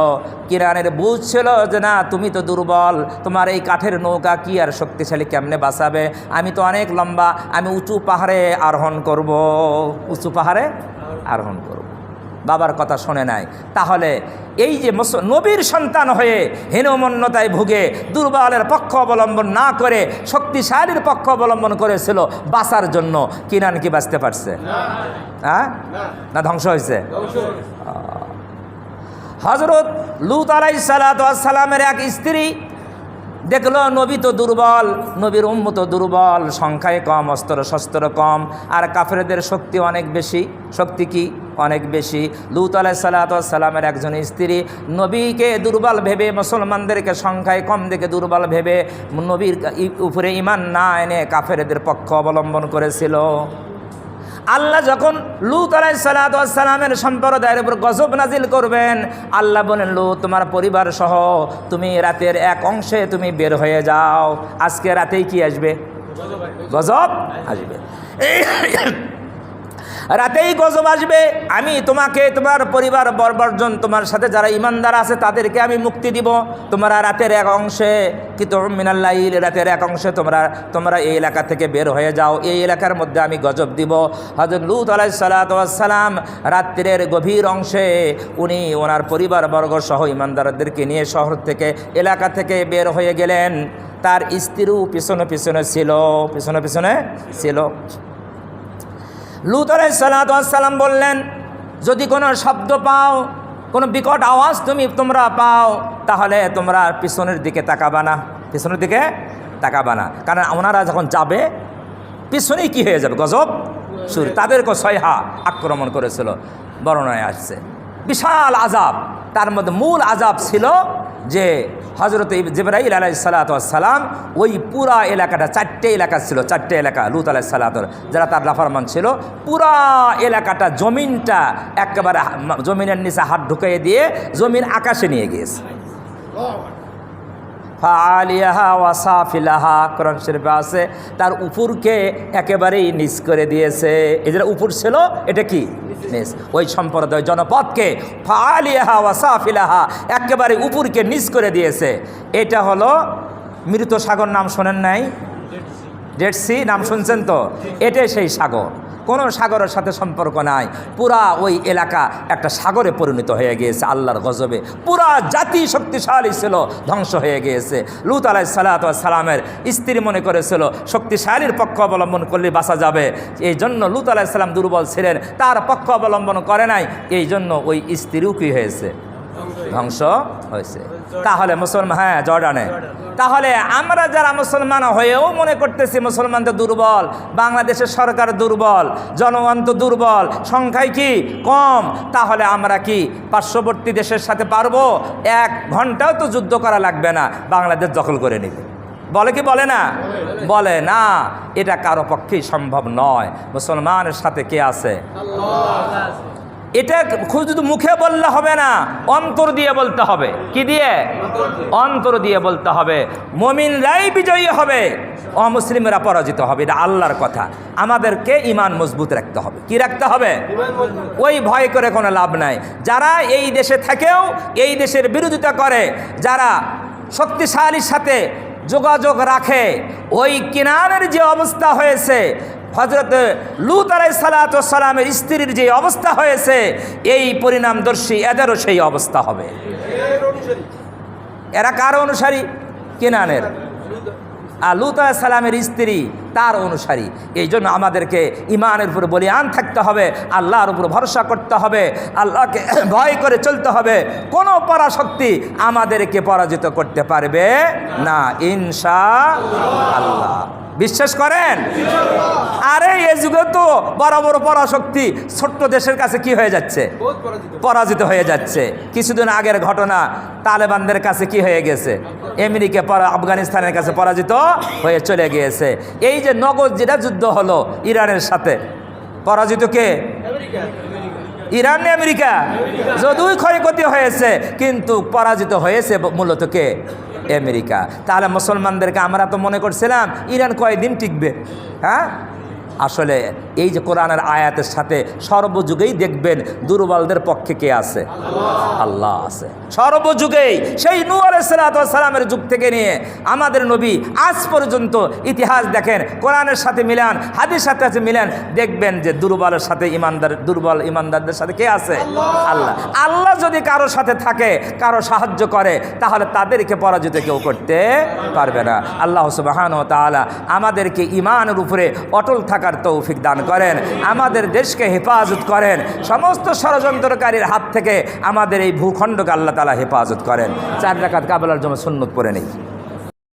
কিনানের বুঝ ছিল যে না, তুমি তো দুর্বল, তোমার এই কাঠের নৌকা কি আর শক্তিশালী, কেমনে বাঁচাবে? আমি তো অনেক লম্বা, আমি উঁচু পাহাড়ে আরোহণ করব, উঁচু পাহাড়ে আরোহণ করব। বাবার কথা শোনে নাই। তাহলে এই যে নবীর সন্তান হয়ে হীনমন্যতায় ভুগে দুর্বলের পক্ষ অবলম্বন না করে শক্তিশালীর পক্ষ অবলম্বন করেছিল বাঁচার জন্য, কিনান কি বাঁচতে পারছে? হ্যাঁ, না ধ্বংস হয়েছে? হযরত লূত আলাইহিস সালাতু ওয়াস সালামের এক স্ত্রী দেখলো নবী তো দুর্বল, নবীর উম্মত তো দুর্বল, সংখ্যায় কম, অস্ত্র শস্ত্র কম, আর কাফেরদের শক্তি অনেক বেশি। শক্তি কি? অনেক বেশি। লূত আলাইহিস সালাতু ওয়াস সালামের একজন স্ত্রী নবীকে দুর্বল ভেবে, মুসলমানদেরকে সংখ্যায় কম দেখে দুর্বল ভেবে নবীর উপরে ঈমান না এনে কাফেরদের পক্ষ অবলম্বন করেছিল। আল্লাহ যখন লূত আলাইহিস সালাতু ওয়াস সালামের সম্প্রদায়ের উপর গজব নাজিল করবেন, আল্লাহ বলেন, লূত তোমার পরিবার সহ তুমি রাতের এক অংশে তুমি বের হয়ে যাও। আজকে রাতেই কি আসবে? গজব আসবে। রাতেই গজব আসবে। আমি তোমাকে, তোমার পরিবার বর্বর্জন, তোমার সাথে যারা ঈমানদার আছে তাদেরকে আমি মুক্তি দিব। তোমরা রাতের এক অংশে, কিতুম মিনাল লাইল, রাতের এক অংশে তোমরা এই এলাকা থেকে বের হয়ে যাও, এই এলাকার মধ্যে আমি গজব দিব। হযরত লূত আলাইহিস সালাতু ওয়াস সালাম রাত্রির গভীর অংশে উনি ওনার পরিবারবর্গ সহ ঈমানদারদেরকে নিয়ে শহর থেকে, এলাকা থেকে বের হয়ে গেলেন। তার স্ত্রীও পিছনে পিছনে ছিল। লূত আলাইহিস সালাতু ওয়াস সালাম বললেন, যদি কোনো শব্দ পাও, কোনো বিকট আওয়াজ তোমরা পাও, তাহলে তোমরা পিছনের দিকে তাকাবা না, পিছনের দিকে তাকাবা না, কারণ ওনারা যখন যাবে পিছনেই কি হয়ে যাবে? গজব শুরু। তাদেরকে সয়হা আক্রমণ করেছিল, বর্ণনায় আসছে। বিশাল আযাব, তার মধ্যে মূল আযাব ছিল যে হযরত জিবরাইল আলাইহিস সালাতু ওয়াস সালাম ওই পুরা এলাকাটা, 4টে এলাকা ছিল, 4টে এলাকা লূত আলাইহিস সালাতু, যারা তার নাফরমান ছিল, পুরা এলাকাটা, জমিনটা একেবারে জমিনের নিচে হাত ঢুকিয়ে দিয়ে জমিন আকাশে নিয়ে গিয়েছে। ফাআলিয়াহা ওয়া সাফিলাহা, কোরআন শরীফে আছে, তার উপরকে একেবারেই নিচ করে দিয়েছে। এই যে উপর ছিল, এটা কি? নিচ। ওই সম্প্রদায় জনপদকে ফাআলিয়াহা ওয়া সাফিলাহা, একেবারে উপরকে নিচ করে দিয়েছে। এটা হলো মৃত সাগর, নাম শোনেন নাই? ডেড সি নাম শুনছেন তো? এটাই সেই সাগর, কোনো সাগরের সাথে সম্পর্ক নাই। পুরা ওই এলাকা একটা সাগরে পরিণত হয়ে গিয়েছে আল্লাহর গজবে। পুরা জাতি শক্তিশালী ছিল, ধ্বংস হয়ে গিয়েছে। লূত আলাইহিস সালাতু ওয়াস সালামের স্ত্রী মনে করেছিল শক্তিশালীর পক্ষ অবলম্বন করলে বাঁচা যাবে, এই জন্য লূত আলাইহিস সালাম দুর্বল ছিলেন, তার পক্ষ অবলম্বন করে নাই, এই জন্য ওই স্ত্রীও কী হয়েছে? ধ্বংস হয়েছে। তাহলে মুসলমান, হ্যাঁ জর্ডানে, তাহলে আমরা যারা মুসলমান হয়েও মনে করতেছি মুসলমান তো দুর্বল, বাংলাদেশের সরকার দুর্বল, জনগণ তো দুর্বল, সংখ্যায় কি কম, তাহলে আমরা কি পার্শ্ববর্তী দেশের সাথে পারবো? 1 ঘন্টাও তো যুদ্ধ করা লাগবে না, বাংলাদেশ দখল করে নিবে। বলে কি বলে না? বলে না। এটা কারো পক্ষেই সম্ভব নয়। মুসলমানের সাথে কে আছে? এটা শুধু মুখে বললে হবে না, অন্তর দিয়ে বলতে হবে। কি দিয়ে? অন্তর দিয়ে বলতে হবে। মুমিনরাই বিজয়ী হবে, অমুসলিমরা পরাজিত হবে। এটা আল্লাহর কথা। আমাদেরকে ঈমান মজবুত রাখতে হবে। কি রাখতে হবে? ওই ভয় করে কোনো লাভ নাই। যারা এই দেশে থেকেও এই দেশের বিরোধিতা করে, যারা শক্তিশালীর সাথে যোগাযোগ রাখে, ওই কিনানের যে অবস্থা হয়েছে, হযরত লূত আলাইহিস সালামের স্ত্রীর যে অবস্থা হয়েছে, এই পরিণামদর্শী এদেরও সেই অবস্থা হবে। এরা কার অনুসারী? কিনানের। আর লূত আলাইহিস সালামের স্ত্রী তার অনুসারী। এই জন্য আমাদেরকে ঈমানের উপর বলিয়ান থাকতে হবে, আল্লাহর উপর ভরসা করতে হবে, আল্লাহকে ভয় করে চলতে হবে। কোনো পরাশক্তি আমাদেরকে পরাজিত করতে পারবে না ইনশাআল্লাহ। বিশ্বাস করেন? আরে এই যুগে তো বড় বড় পরাশক্তি ছোট্ট দেশের কাছে কি হয়ে যাচ্ছে? পরাজিত হয়ে যাচ্ছে। কিছুদিন আগের ঘটনা, তালেবানদের কাছে কি হয়ে গেছে? আমেরিকা আফগানিস্তানের কাছে পরাজিত হয়ে চলে গিয়েছে। এই যে নগদ যেটা যুদ্ধ হলো ইরানের সাথে, পরাজিত কে? ইরান না আমেরিকা? যদিও ক্ষয়ক্ষতি হয়েছে, কিন্তু পরাজিত হয়েছে মূলত কে? আমেরিকা। তাহলে মুসলমানদেরকে আমরা তো মনে করছিলাম ইরান কয়দিন টিকবে। হ্যাঁ, আসলে এই যে কোরআনের আয়াতের সাথে সর্বযুগেই দেখবেন দুর্বলদের পক্ষে কে আছে? আল্লাহ আছে সর্বযুগেই। সেই নূহ আলাইহিস সালামের যুগ থেকে নিয়ে আমাদের নবী আজ পর্যন্ত ইতিহাস দেখেন, কোরআনের সাথে মিলান, হাদিসের সাথে মিলান, দেখবেন যে দুর্বলের সাথে দুর্বল ইমানদারদের সাথে কে আছে? আল্লাহ। আল্লাহ যদি কারো সাথে থাকে, কারো সাহায্য করে, তাহলে তাদেরকে পরাজিত কেউ করতে পারবে না। আল্লাহ সুবহানাহু ওয়া তাআলা আমাদেরকে ঈমানের উপরে অটল থাকার তৌফিক দান করেন, আমাদের দেশকে হেফাজত করেন, সমস্ত ষড়যন্ত্রকারীর হাত থেকে আমাদের এই ভূখণ্ডকে আল্লাহ তাআলা হেফাজত করেন। 4 রাকাত কাবলার জন্য সুন্নত পড়ে নেই।